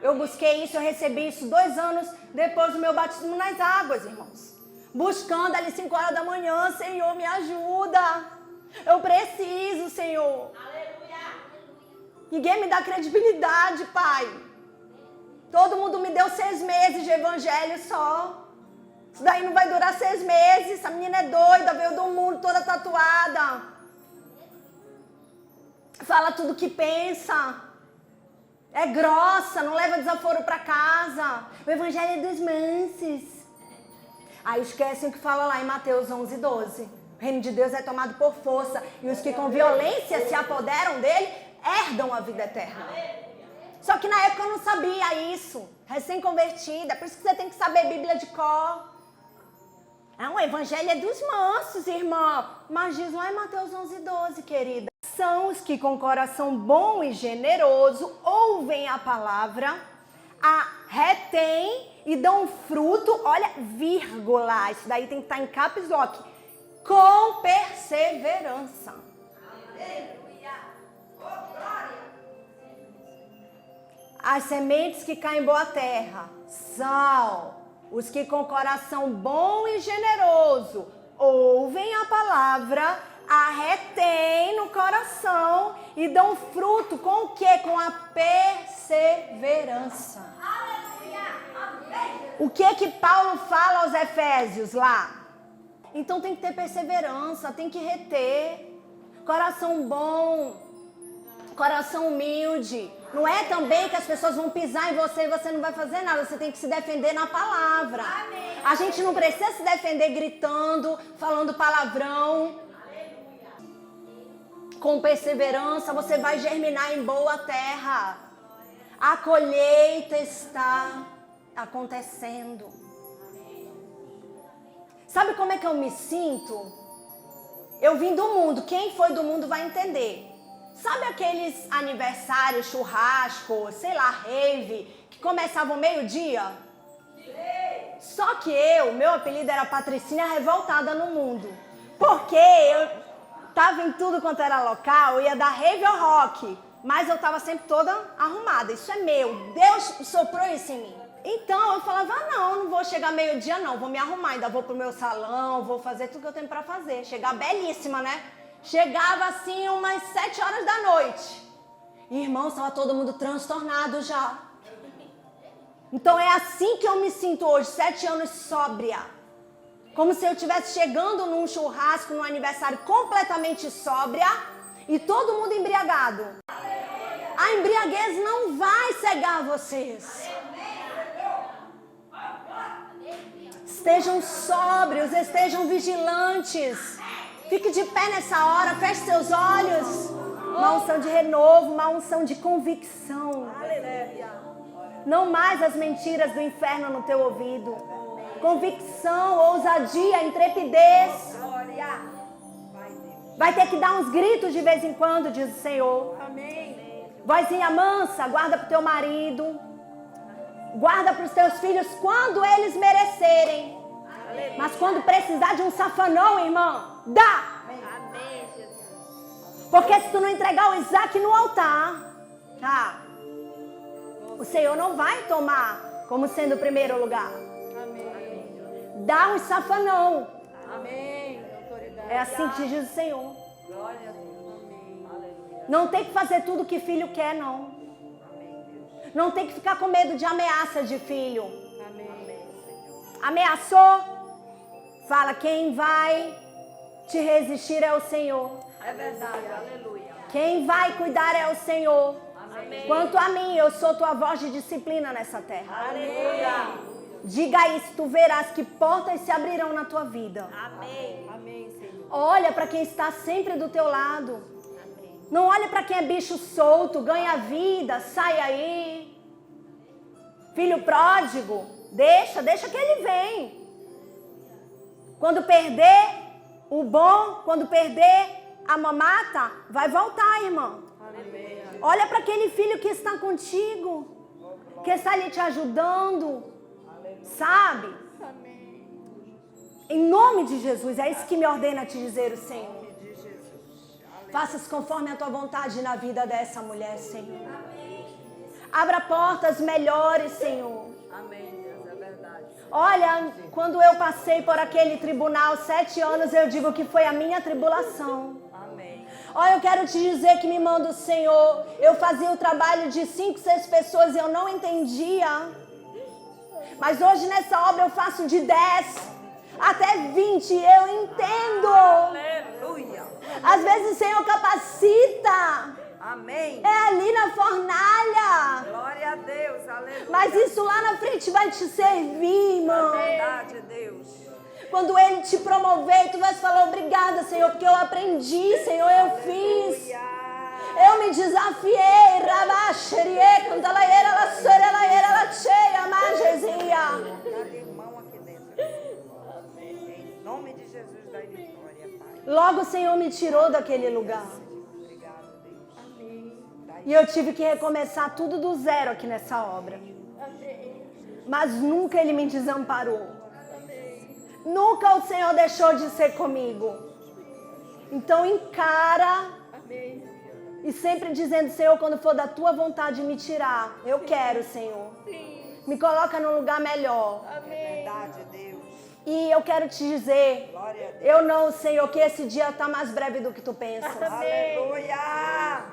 Eu busquei isso, eu recebi isso 2 anos depois do meu batismo nas águas, irmãos. Buscando ali 5 horas da manhã, Senhor, me ajuda. Eu preciso, Senhor. Aleluia. Ninguém me dá credibilidade, Pai. Todo mundo me deu 6 meses de evangelho só. Isso daí não vai durar 6 meses. Essa menina é doida, veio do mundo toda tatuada. Fala tudo que pensa. É grossa, não leva desaforo para casa. O evangelho é dos mansos. Aí esquecem o que fala lá em Mateus 11:12. O reino de Deus é tomado por força. E os que com violência se apoderam dele, herdam a vida eterna. Só que na época eu não sabia isso. Recém-convertida. Por isso que você tem que saber Bíblia de cor. O evangelho é dos mansos, irmã. Mas diz lá em Mateus 11:12, querida. São os que com coração bom e generoso ouvem a palavra, a retém e dão fruto, olha, vírgula, isso daí tem que estar em caps lock, com perseverança. Aleluia. Oh, glória. As sementes que caem em boa terra são os que com coração bom e generoso ouvem a palavra, a retém no coração e dão fruto com o quê? Com a perseverança. Aleluia. Amém. O que Paulo fala aos Efésios lá? Então tem que ter perseverança, tem que reter. Coração bom, coração humilde. Não é também que as pessoas vão pisar em você e você não vai fazer nada. Você tem que se defender na palavra. Amém. A gente não precisa se defender gritando, falando palavrão. Com perseverança você vai germinar em boa terra. A colheita está acontecendo. Sabe como é que eu me sinto? Eu vim do mundo. Quem foi do mundo vai entender. Sabe aqueles aniversários, churrasco, sei lá, rave, que começavam meio-dia? Só que meu apelido era Patricinha Revoltada no Mundo. Porque tava em tudo quanto era local, eu ia dar rave ou rock, mas eu tava sempre toda arrumada. Isso é meu, Deus soprou isso em mim. Então eu falava, não vou chegar meio-dia não, vou me arrumar, ainda vou pro meu salão, vou fazer tudo que eu tenho pra fazer. Chegar belíssima, né? Chegava assim umas 7 horas da noite. Irmão, estava todo mundo transtornado já. Então é assim que eu me sinto hoje, 7 anos sóbria. Como se eu estivesse chegando num churrasco, num aniversário completamente sóbria e todo mundo embriagado. A embriaguez não vai cegar vocês. Estejam sóbrios, estejam vigilantes. Fique de pé nessa hora, feche seus olhos. Uma unção de renovo, uma unção de convicção. Não mais as mentiras do inferno no teu ouvido. Convicção, ousadia, intrepidez. Vai ter que dar uns gritos de vez em quando, diz o Senhor. Vozinha mansa, guarda pro teu marido. Guarda para os teus filhos quando eles merecerem. Mas quando precisar de um safanão, irmão, dá. Porque se tu não entregar o Isaac no altar, o Senhor não vai tomar como sendo o primeiro lugar. Dá um safanão. É assim que diz o Senhor. Não tem que fazer tudo que filho quer, não. Não tem que ficar com medo de ameaça de filho. Ameaçou? Fala, quem vai te resistir é o Senhor. É verdade, aleluia. Quem vai cuidar é o Senhor. Amém. Quanto a mim, eu sou tua voz de disciplina nessa terra. Aleluia. Diga isso, tu verás que portas se abrirão na tua vida. Amém. Amém, Senhor. Olha para quem está sempre do teu lado. Não olhe para quem é bicho solto, ganha vida, sai aí. Filho pródigo, deixa que ele vem. Quando perder o bom, quando perder a mamata, vai voltar, irmão. Amém. Olha para aquele filho que está contigo, que está ali te ajudando, sabe? Em nome de Jesus, é isso que me ordena te dizer o Senhor. Faças conforme a tua vontade na vida dessa mulher, Senhor. Abra portas melhores, Senhor. Amém, Deus, é verdade. Olha, quando eu passei por aquele tribunal 7 anos, eu digo que foi a minha tribulação. Amém. Olha, eu quero te dizer que me manda o Senhor. Eu fazia o trabalho de 5, 6 pessoas e eu não entendia. Mas hoje nessa obra eu faço de 10 até 20. Eu entendo. Aleluia. Às vezes o Senhor capacita. Amém. É ali na fornalha. Glória a Deus, aleluia. Mas isso lá na frente vai te servir, irmão. Verdade, Deus. Quando Ele te promover, tu vai falar obrigada, Senhor, porque eu aprendi, Senhor, eu fiz. Eu me desafiei. Rabaxerie, cantalaeira, laçoeira, laeira, lacheia, magesia. Cada irmão aqui dentro. Em nome de Jesus da vitória, Pai. Logo o Senhor me tirou daquele lugar. Obrigado, Deus. E eu tive que recomeçar tudo do zero aqui nessa obra. Mas nunca Ele me desamparou. Nunca o Senhor deixou de ser comigo. Então encara. E sempre dizendo, Senhor, quando for da tua vontade me tirar, eu quero, Senhor. Me coloca num lugar melhor. Verdade, Deus. E eu quero te dizer, Glória a Deus. eu não, Senhor, que esse dia está mais breve do que tu pensas. Aleluia.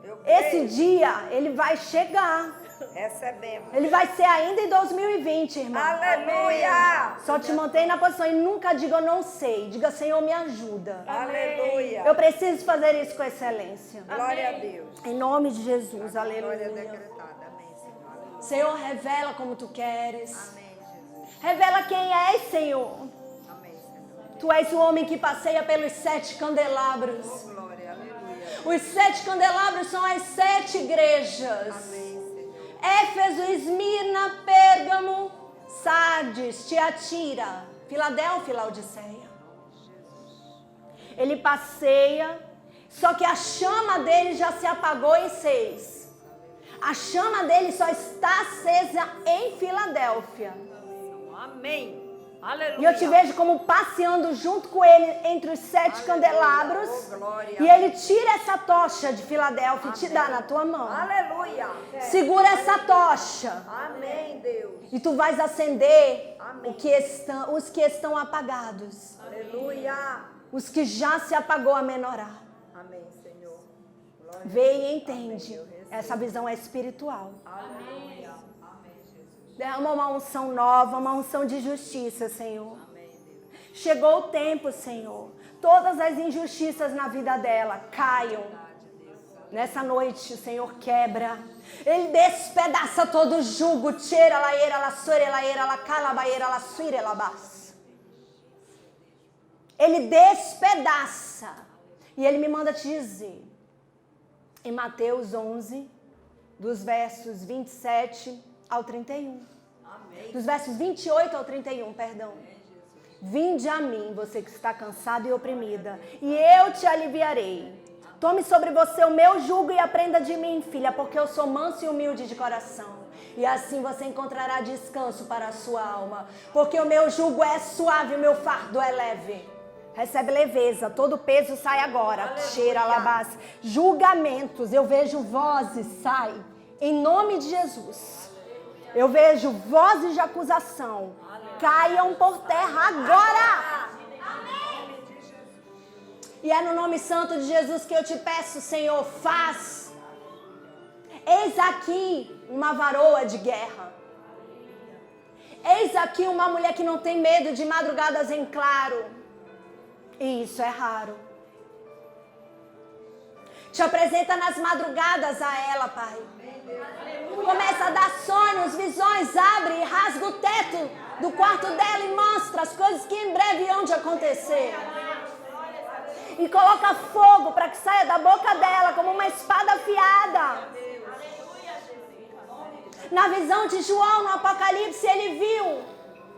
Eu creio. Esse dia, ele vai chegar. Recebemos. Ele vai ser ainda em 2020, irmão. Aleluia. Só te mantém na posição e nunca diga eu não sei. Diga, Senhor, me ajuda. Aleluia. Eu preciso fazer isso com excelência. Glória a Deus. Em nome de Jesus, Glória aleluia. decretada. Amém, Senhor. Aleluia. Senhor, revela como tu queres. Amém, Jesus. Revela quem és, Senhor. Amém, Senhor. Tu és o homem que passeia pelos 7 candelabros. Glória, aleluia. Os 7 candelabros são as 7 igrejas. Amém, Senhor. Éfeso, Esmirna, Pérgamo, Sardes, Tiatira, Filadélfia e Laodiceia. Ele passeia, só que a chama dele já se apagou em 6. A chama dele só está acesa em Filadélfia. Amém. Aleluia. E eu te vejo como passeando junto com ele entre os 7 candelabros. Oh, glória. E ele tira essa tocha de Filadélfia e te dá na tua mão. Aleluia. Segura essa tocha. Amém, Deus. E tu vais acender Amém. os que estão apagados. Aleluia. Os que já se apagou a menorar. Amém, Senhor. Glória. Vê e entende. Essa visão é espiritual. Aleluia. Amém, Jesus. Derrama uma unção nova, uma unção de justiça, Senhor. Amém, Deus. Chegou o tempo, Senhor. Todas as injustiças na vida dela caiam. Nessa noite, o Senhor quebra. Ele despedaça todo o jugo. Tira laeira, la sore, laeira, la calabaeira, la suire, la bas. Ele despedaça. E ele me manda te dizer, em Mateus 11, dos versos 27 ao 31. Amém. Dos versos 28 ao 31, perdão. Vinde a mim, você que está cansada e oprimida, e eu te aliviarei. Tome sobre você o meu jugo e aprenda de mim, filha, porque eu sou manso e humilde de coração. E assim você encontrará descanso para a sua alma, porque o meu jugo é suave, o meu fardo é leve. Recebe leveza, todo o peso sai agora. Cheira, alabás. Julgamentos, eu vejo vozes, sai. Em nome de Jesus. Eu vejo vozes de acusação. Caiam por terra agora. E é no nome santo de Jesus que eu te peço, Senhor, faz. Eis aqui uma varoa de guerra. Eis aqui uma mulher que não tem medo de madrugadas em claro. E isso é raro. Te apresenta nas madrugadas a ela, Pai. Começa a dar sonhos, visões, abre e rasga o teto do quarto dela e mostra as coisas que em breve hão de acontecer. E coloca fogo para que saia da boca dela como uma espada afiada. Na visão de João, no Apocalipse, ele viu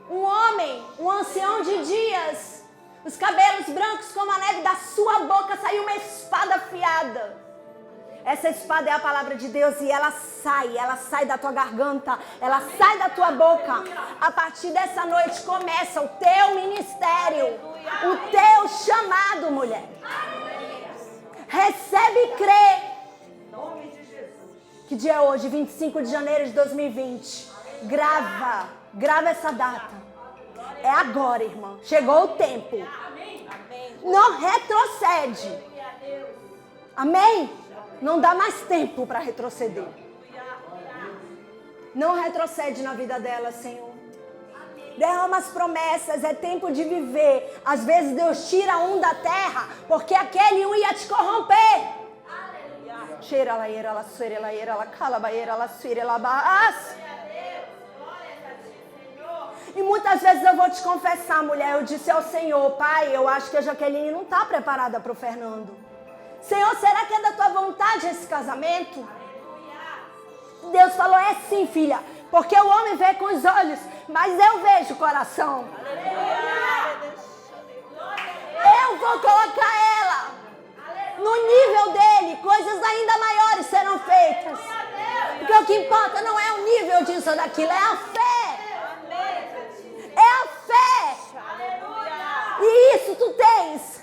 um homem, um ancião de dias, os cabelos brancos como a neve, da sua boca saiu uma espada afiada. Essa espada é a palavra de Deus e ela sai da tua garganta, ela sai da tua boca. A partir dessa noite começa o teu ministério, o teu chamado, mulher. Recebe e crê. Que dia é hoje? 25 de janeiro de 2020. Grava essa data. É agora, irmã. Chegou o tempo. Não retrocede. Amém? Não dá mais tempo para retroceder. Não retrocede na vida dela, Senhor. Derrama as promessas, é tempo de viver. Às vezes Deus tira um da terra, porque aquele um ia te corromper. Cheira la era, la suere la era, la calabaeira, la suire la baas. E muitas vezes eu vou te confessar, mulher, eu disse ao Senhor, Pai, eu acho que a Jaqueline não está preparada para o Fernando. Senhor, será que é da tua vontade esse casamento? Deus falou, é sim, filha, porque o homem vê com os olhos, mas eu vejo o coração. Eu vou colocar ela no nível dele, coisas ainda maiores serão feitas. Porque o que importa não é o nível disso ou daquilo, é a fé. É a fé. E isso tu tens.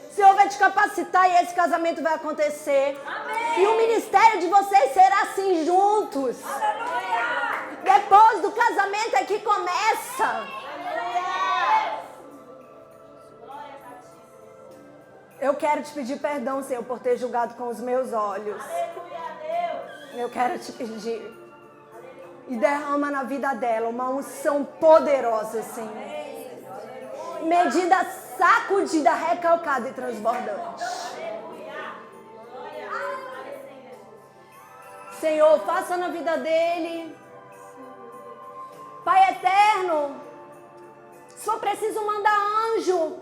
O Senhor vai te capacitar e esse casamento vai acontecer. E o ministério de vocês será assim juntos. Depois do casamento é que começa. Eu quero te pedir perdão, Senhor, por ter julgado com os meus olhos. Eu quero te pedir. E derrama na vida dela uma unção poderosa, Senhor. Medida sacudida, recalcada e transbordante. Senhor, faça na vida dele. Pai eterno, só preciso mandar anjo.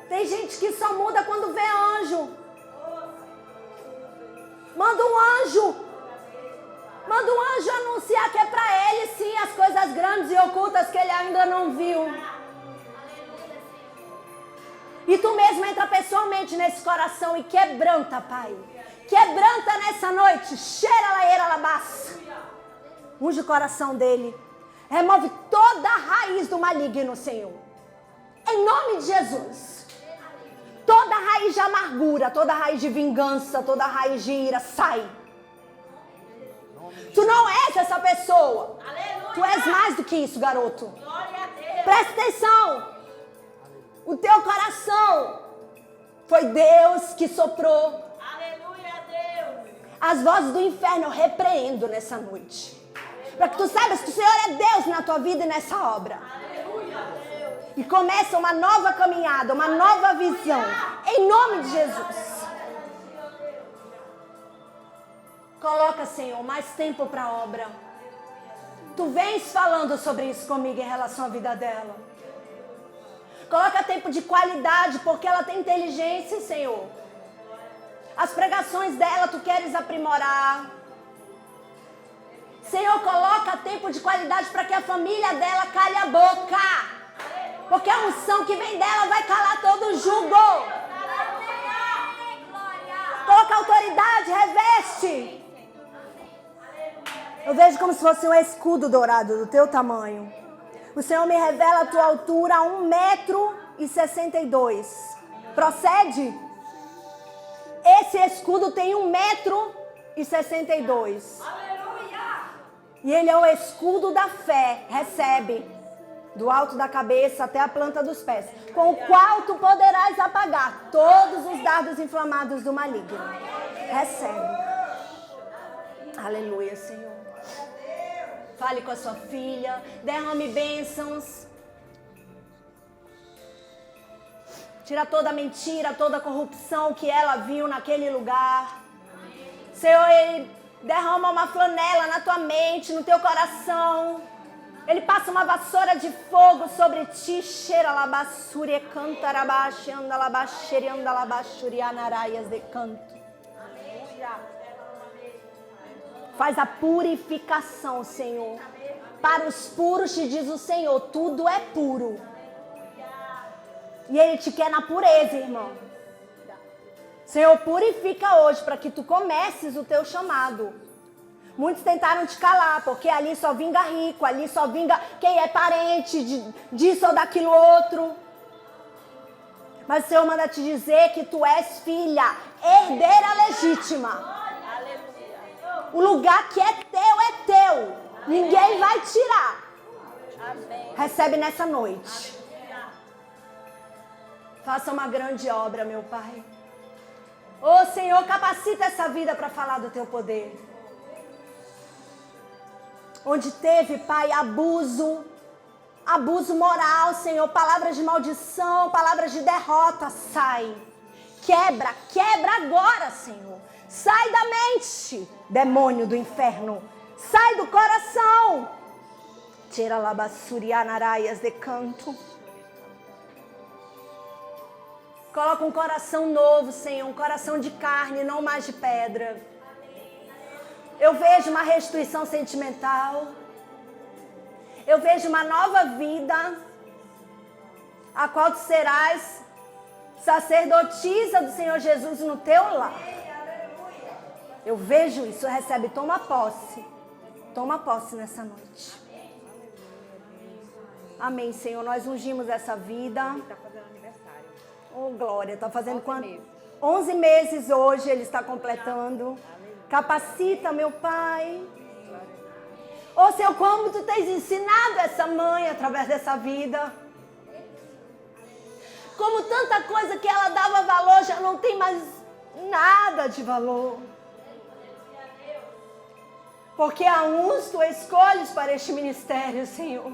Tem gente que só muda quando vê anjo. Manda um anjo. Manda um anjo anunciar que é para ele, sim, as coisas grandes e ocultas que ele ainda não viu. E tu mesmo entra pessoalmente nesse coração e quebranta, Pai. Quebranta nessa noite. Cheira laeira labassa. Unge o coração dele. Remove toda a raiz do maligno, Senhor. Em nome de Jesus. Toda a raiz de amargura, toda a raiz de vingança, toda a raiz de ira, sai. Tu não és essa pessoa. Aleluia. Tu és mais do que isso, garoto. Glória a Deus. Presta atenção. O teu coração foi Deus que soprou. Aleluia a Deus. As vozes do inferno eu repreendo nessa noite. Para que tu saibas que o Senhor é Deus na tua vida e nessa obra. Aleluia a Deus. E começa uma nova caminhada, uma nova visão. Em nome de Jesus. Coloca, Senhor, mais tempo para a obra. Tu vens falando sobre isso comigo em relação à vida dela. Coloca tempo de qualidade, porque ela tem inteligência, Senhor. As pregações dela tu queres aprimorar. Senhor, coloca tempo de qualidade para que a família dela cale a boca. Porque a unção que vem dela vai calar todo o jugo. Coloca autoridade, reveste. Eu vejo como se fosse um escudo dourado do teu tamanho. O Senhor me revela a tua altura a 1,62 m. Procede? Esse escudo tem 1,62 m. E ele é o escudo da fé. Recebe. Do alto da cabeça até a planta dos pés. Com o qual tu poderás apagar todos os dardos inflamados do maligno. Recebe. Aleluia, Senhor. Fale com a sua filha. Derrame bênçãos. Tira toda mentira, toda corrupção que ela viu naquele lugar. Senhor, Ele derrama uma flanela na tua mente, no teu coração. Ele passa uma vassoura de fogo sobre ti. Cheira labassure, canta rabaxe, anda labaxere, anda labaxure, anaraias de canto. Faz a purificação, Senhor. Para os puros, te diz o Senhor, tudo é puro. E Ele te quer na pureza, irmão. Senhor, purifica hoje para que tu comeces o teu chamado. Muitos tentaram te calar, porque ali só vinga rico, ali só vinga quem é parente disso ou daquilo outro. Mas o Senhor manda te dizer que tu és filha, herdeira legítima. O lugar que é teu. Ninguém vai tirar. Recebe nessa noite. Faça uma grande obra, meu Pai. Ô Senhor, capacita essa vida para falar do teu poder. Onde teve, Pai, abuso moral, Senhor, palavras de maldição, palavras de derrota, sai. Quebra agora, Senhor. Sai da mente, demônio do inferno. Sai do coração. Tira labassurianaraias de canto. Coloca um coração novo, Senhor, um coração de carne, não mais de pedra. Eu vejo uma restituição sentimental. Eu vejo uma nova vida, a qual tu serás sacerdotisa do Senhor Jesus no teu lar. Eu vejo isso, recebe, toma posse. Toma posse nessa noite. Amém, Senhor. Nós ungimos essa vida. Está fazendo aniversário. Oh, glória. Está fazendo 11 quanto? meses. 11 meses hoje ele está completando. Capacita, meu Pai. Ô Senhor, como tu tens ensinado essa mãe através dessa vida. Como tanta coisa que ela dava valor já não tem mais nada de valor. Porque a uns tu escolhes para este ministério, Senhor.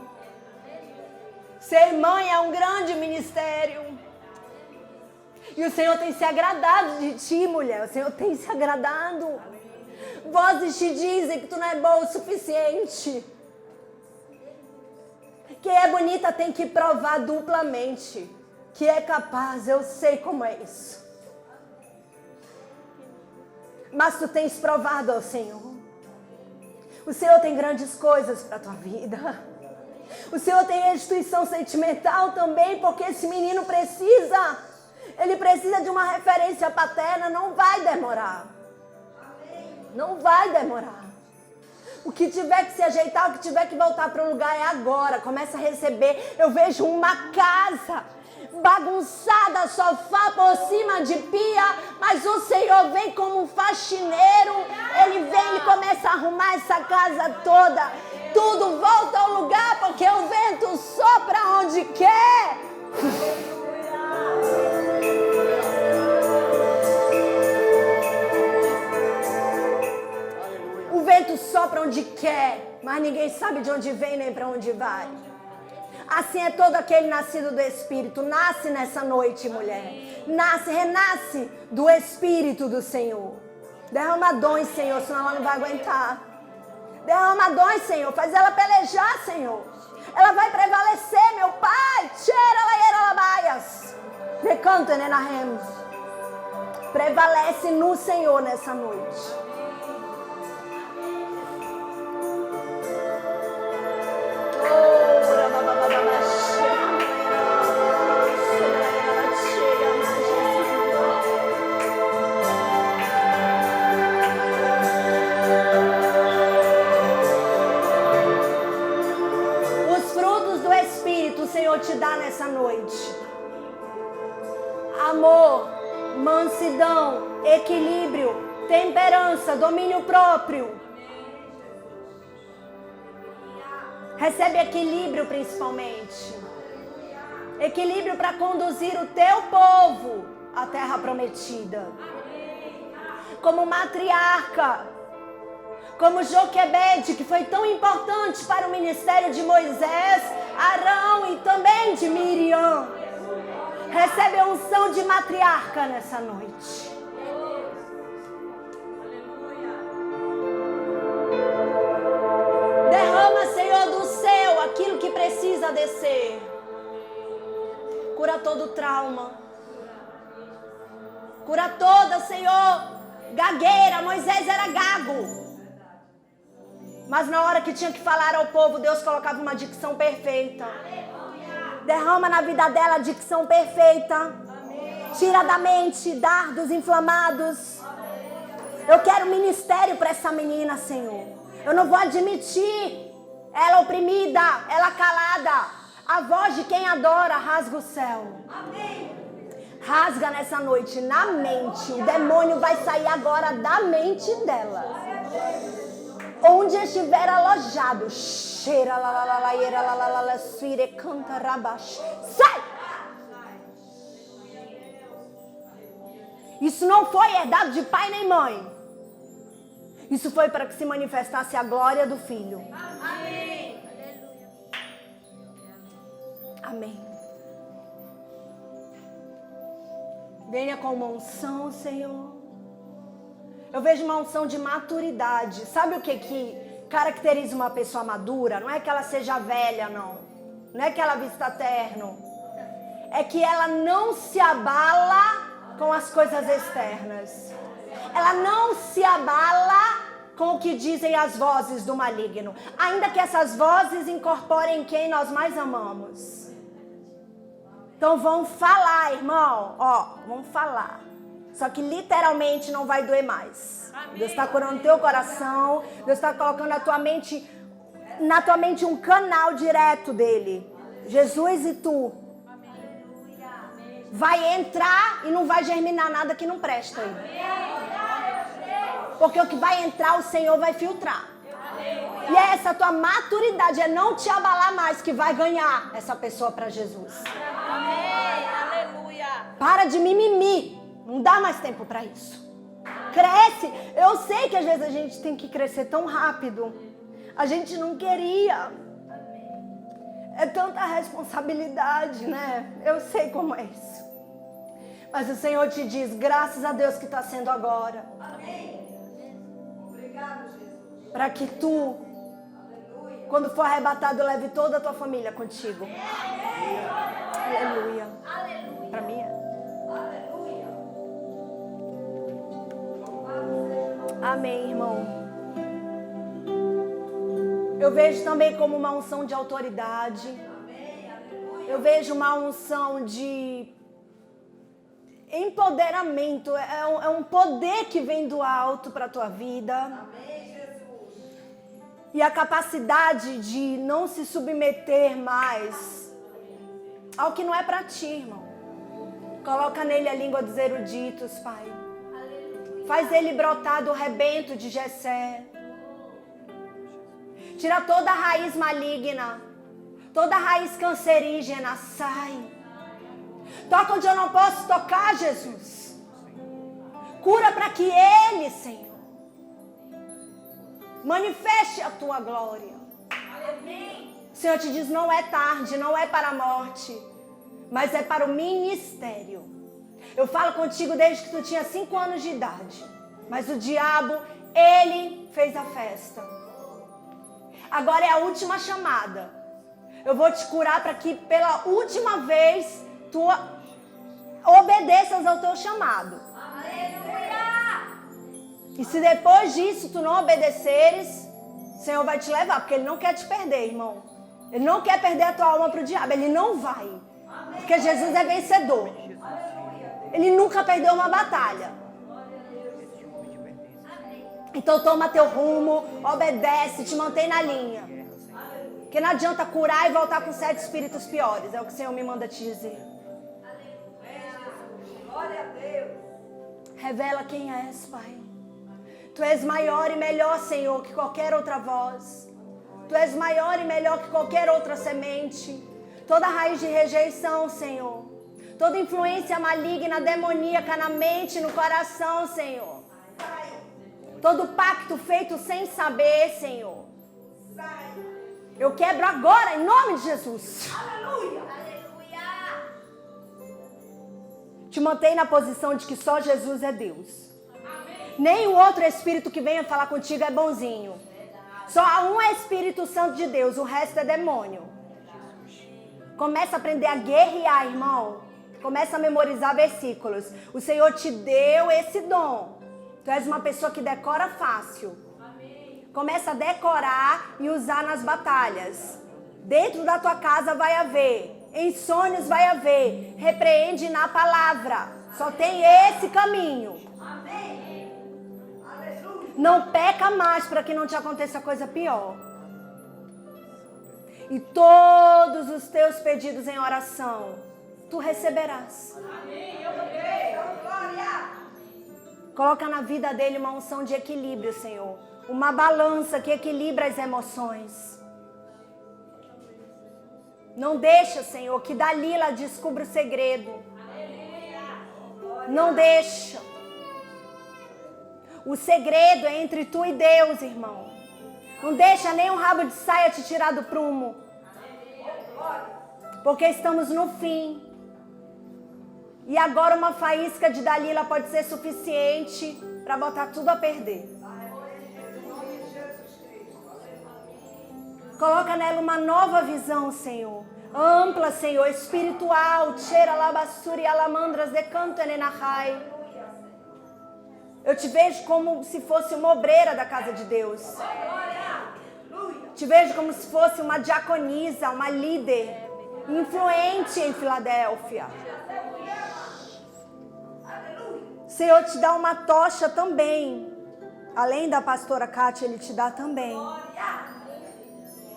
Ser mãe é um grande ministério. E o Senhor tem se agradado de ti, mulher. O Senhor tem se agradado. Vozes te dizem que tu não é boa o suficiente. Quem é bonita tem que provar duplamente que é capaz. Eu sei como é isso. Mas tu tens provado ao Senhor. O Senhor tem grandes coisas para a tua vida. O Senhor tem restituição sentimental também, porque esse menino precisa. Ele precisa de uma referência paterna. Não vai demorar. Não vai demorar. O que tiver que se ajeitar, o que tiver que voltar para o lugar é agora. Começa a receber. Eu vejo uma casa bagunçada, sofá por cima de pia, mas o Senhor vem como um faxineiro. Ele vem e começa a arrumar essa casa toda. Tudo volta ao lugar, porque o vento sopra onde quer. O vento sopra onde quer, mas ninguém sabe de onde vem nem para onde vai. Assim é todo aquele nascido do Espírito. Nasce nessa noite, mulher. Nasce, renasce do Espírito do Senhor. Derrama dons, Senhor, senão ela não vai aguentar. Derrama dons, Senhor. Faz ela pelejar, Senhor. Ela vai prevalecer, meu Pai. Recanto, nenahemos. Prevalece no Senhor nessa noite. O Senhor te dá nessa noite. Amor, mansidão, equilíbrio, temperança, domínio próprio. Recebe equilíbrio principalmente. Equilíbrio para conduzir o teu povo à terra prometida. Como matriarca, como Joquebede, que foi tão importante para o ministério de Moisés, Arão e também de Miriam. Recebe a unção de matriarca nessa noite. Derrama, Senhor, do céu aquilo que precisa descer. Cura todo trauma. Cura toda, Senhor, gagueira. Moisés era gago. Mas na hora que tinha que falar ao povo, Deus colocava uma dicção perfeita. Derrama na vida dela a dicção perfeita. Tira da mente dardos inflamados. Eu quero ministério para essa menina, Senhor. Eu não vou admitir ela oprimida, ela calada. A voz de quem adora rasga o céu. Rasga nessa noite, na mente. O demônio vai sair agora da mente dela. Onde estiver alojado, cheira la la la la ira la la la la suire canta rabash. Sai! Isso não foi herdado de pai nem mãe. Isso foi para que se manifestasse a glória do Filho. Amém. Amém. Venha com uma unção, Senhor. Eu vejo uma unção de maturidade. Sabe o que caracteriza uma pessoa madura? Não é que ela seja velha, não. Não é que ela vista terno. É que ela não se abala com as coisas externas. Ela não se abala com o que dizem as vozes do maligno. Ainda que essas vozes incorporem quem nós mais amamos. Então vão falar, irmão. Vão falar. Só que literalmente não vai doer mais. Amém. Deus está curando o teu coração. Deus está colocando na tua mente um canal direto dele. Jesus e tu. Vai entrar e não vai germinar nada que não presta aí. Porque o que vai entrar, o Senhor vai filtrar. E é essa tua maturidade, é não te abalar mais, que vai ganhar essa pessoa para Jesus. Para de mimimi. Não dá mais tempo para isso. Cresce. Eu sei que às vezes a gente tem que crescer tão rápido. A gente não queria. É tanta responsabilidade, né? Eu sei como é isso. Mas o Senhor te diz, graças a Deus que está sendo agora. Amém. Obrigado, Jesus. Para que tu, quando for arrebatado, leve toda a tua família contigo. Aleluia. Aleluia. Para mim é. Amém, irmão. Eu vejo também como uma unção de autoridade. Eu vejo uma unção de empoderamento. É um poder que vem do alto para a tua vida. e a capacidade de não se submeter mais ao que não é para ti, irmão. Coloca nele a língua dos eruditos, Pai. Faz ele brotar do rebento de Jessé. Tira toda a raiz maligna, toda a raiz cancerígena, sai. Toca onde eu não posso tocar, Jesus. Cura para que ele, Senhor, manifeste a tua glória. O Senhor te diz, não é tarde, não é para a morte, mas é para o ministério. Eu falo contigo desde que tu tinha 5 anos de idade, mas o diabo, ele fez a festa. Agora é a última chamada. Eu vou te curar para que pela última vez tu obedeças ao teu chamado. E se depois disso tu não obedeceres, o Senhor vai te levar, porque Ele não quer te perder, irmão. Ele não quer perder a tua alma para o diabo, Ele não vai. Porque Jesus é vencedor. Ele nunca perdeu uma batalha. Então toma teu rumo, obedece, te mantém na linha. Porque não adianta curar e voltar com 7 espíritos piores. É o que o Senhor me manda te dizer. Glória a Deus. Revela quem és, Pai. Tu és maior e melhor, Senhor, que qualquer outra voz. Tu és maior e melhor que qualquer outra semente. Toda raiz de rejeição, Senhor. Toda influência maligna, demoníaca na mente, no coração, Senhor. Todo pacto feito sem saber, Senhor. Eu quebro agora, em nome de Jesus. Aleluia. Te mantém na posição de que só Jesus é Deus. Nem o outro espírito que venha falar contigo é bonzinho. Só há um Espírito Santo de Deus, o resto é demônio. Começa a aprender a guerrear, irmão. Começa a memorizar versículos. O Senhor te deu esse dom. Tu és uma pessoa que decora fácil. Começa a decorar e usar nas batalhas. Dentro da tua casa vai haver. Em sonhos vai haver. Repreende na palavra. Só tem esse caminho. Não peca mais para que não te aconteça coisa pior. E todos os teus pedidos em oração, tu receberás. Coloca na vida dele uma unção de equilíbrio, Senhor. Uma balança que equilibra as emoções. Não deixa, Senhor, que Dalila descubra o segredo. Não deixa. O segredo é entre tu e Deus, irmão. Não deixa nem um rabo de saia te tirar do prumo. Porque estamos no fim. E agora uma faísca de Dalila pode ser suficiente para botar tudo a perder. Coloca nela uma nova visão, Senhor. Ampla, Senhor, espiritual. Cheira labassuri alamandras de canto enenahai. Eu te vejo como se fosse uma obreira da casa de Deus. Te vejo como se fosse uma diaconisa, uma líder influente em Filadélfia. O Senhor te dá uma tocha também. Além da pastora Kátia, Ele te dá também.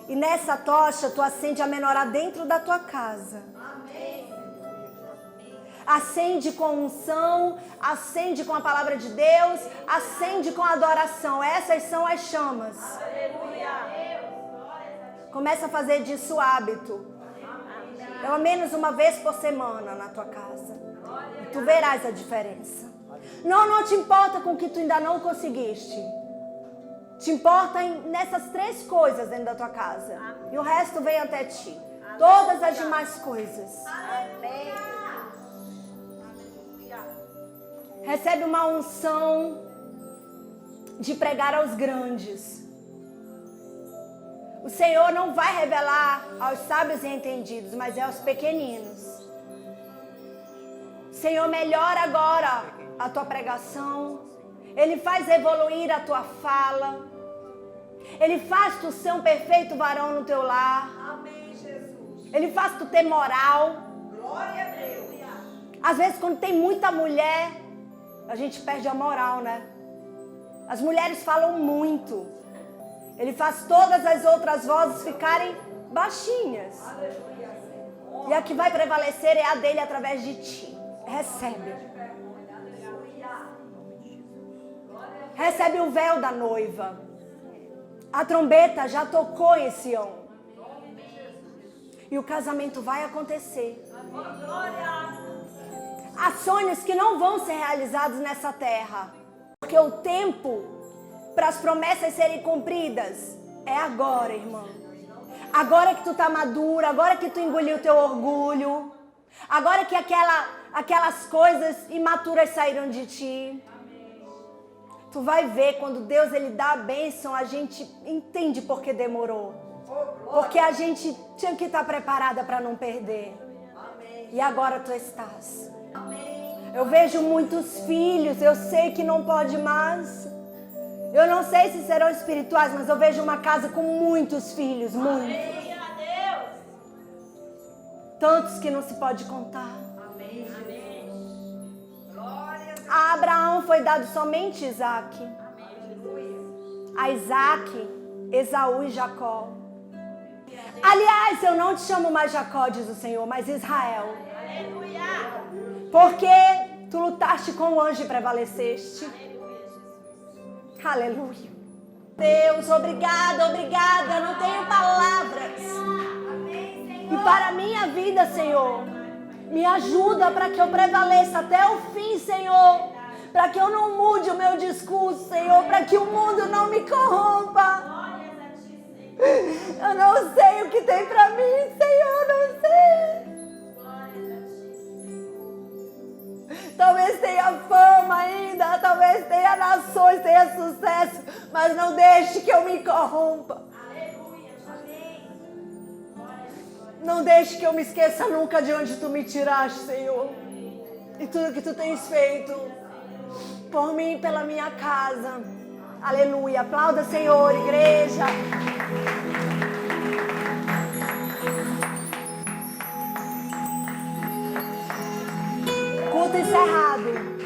E nessa tocha, tu acende a menorá dentro da tua casa. Acende com unção, acende com a palavra de Deus, acende com adoração. Essas são as chamas. Começa a fazer disso hábito. Pelo menos uma vez por semana na tua casa. E tu verás a diferença. Não te importa com o que tu ainda não conseguiste. Te importa nessas 3 coisas dentro da tua casa. E o resto vem até ti. Todas as demais coisas. Amém. Recebe uma unção de pregar aos grandes. O Senhor não vai revelar aos sábios e entendidos, mas é aos pequeninos. Senhor, melhora agora a tua pregação. Ele faz evoluir a tua fala. Ele faz tu ser um perfeito varão no teu lar. Amém, Jesus. Ele faz tu ter moral. Glória a Deus. Às vezes, quando tem muita mulher, a gente perde a moral, né? As mulheres falam muito. Ele faz todas as outras vozes ficarem baixinhas. E a que vai prevalecer é a dele através de ti. Recebe. Recebe o véu da noiva. A trombeta já tocou em Sião. E o casamento vai acontecer. Há sonhos que não vão ser realizados nessa terra. Porque o tempo para as promessas serem cumpridas é agora, irmão. Agora que tu tá madura, agora que tu engoliu o teu orgulho, agora que aquelas coisas imaturas saíram de ti. Tu vai ver, quando Deus ele dá a bênção, a gente entende por que demorou. Porque a gente tinha que estar preparada para não perder. E agora tu estás. Eu vejo muitos filhos, eu sei que não pode mais. Eu não sei se serão espirituais, mas eu vejo uma casa com muitos filhos, muitos. Tantos que não se pode contar. A Abraão foi dado somente Isaac. A Isaac, Esaú e Jacó. Aliás, eu não te chamo mais Jacó, diz o Senhor, mas Israel. Porque tu lutaste com o anjo e prevaleceste. Aleluia. Deus, obrigada, obrigada. Eu não tenho palavras. E para a minha vida, Senhor, me ajuda para que eu prevaleça até o fim, Senhor. Para que eu não mude o meu discurso, Senhor. Para que o mundo não me corrompa. Eu não sei o que tem para mim, Senhor. Eu não sei. Talvez tenha fama ainda, talvez tenha nações, tenha sucesso, mas não deixe que eu me corrompa. Não deixe que eu me esqueça nunca de onde tu me tiraste, Senhor. E tudo que tu tens feito por mim e pela minha casa. Aleluia. Aplauda, Senhor, igreja. Culto encerrado.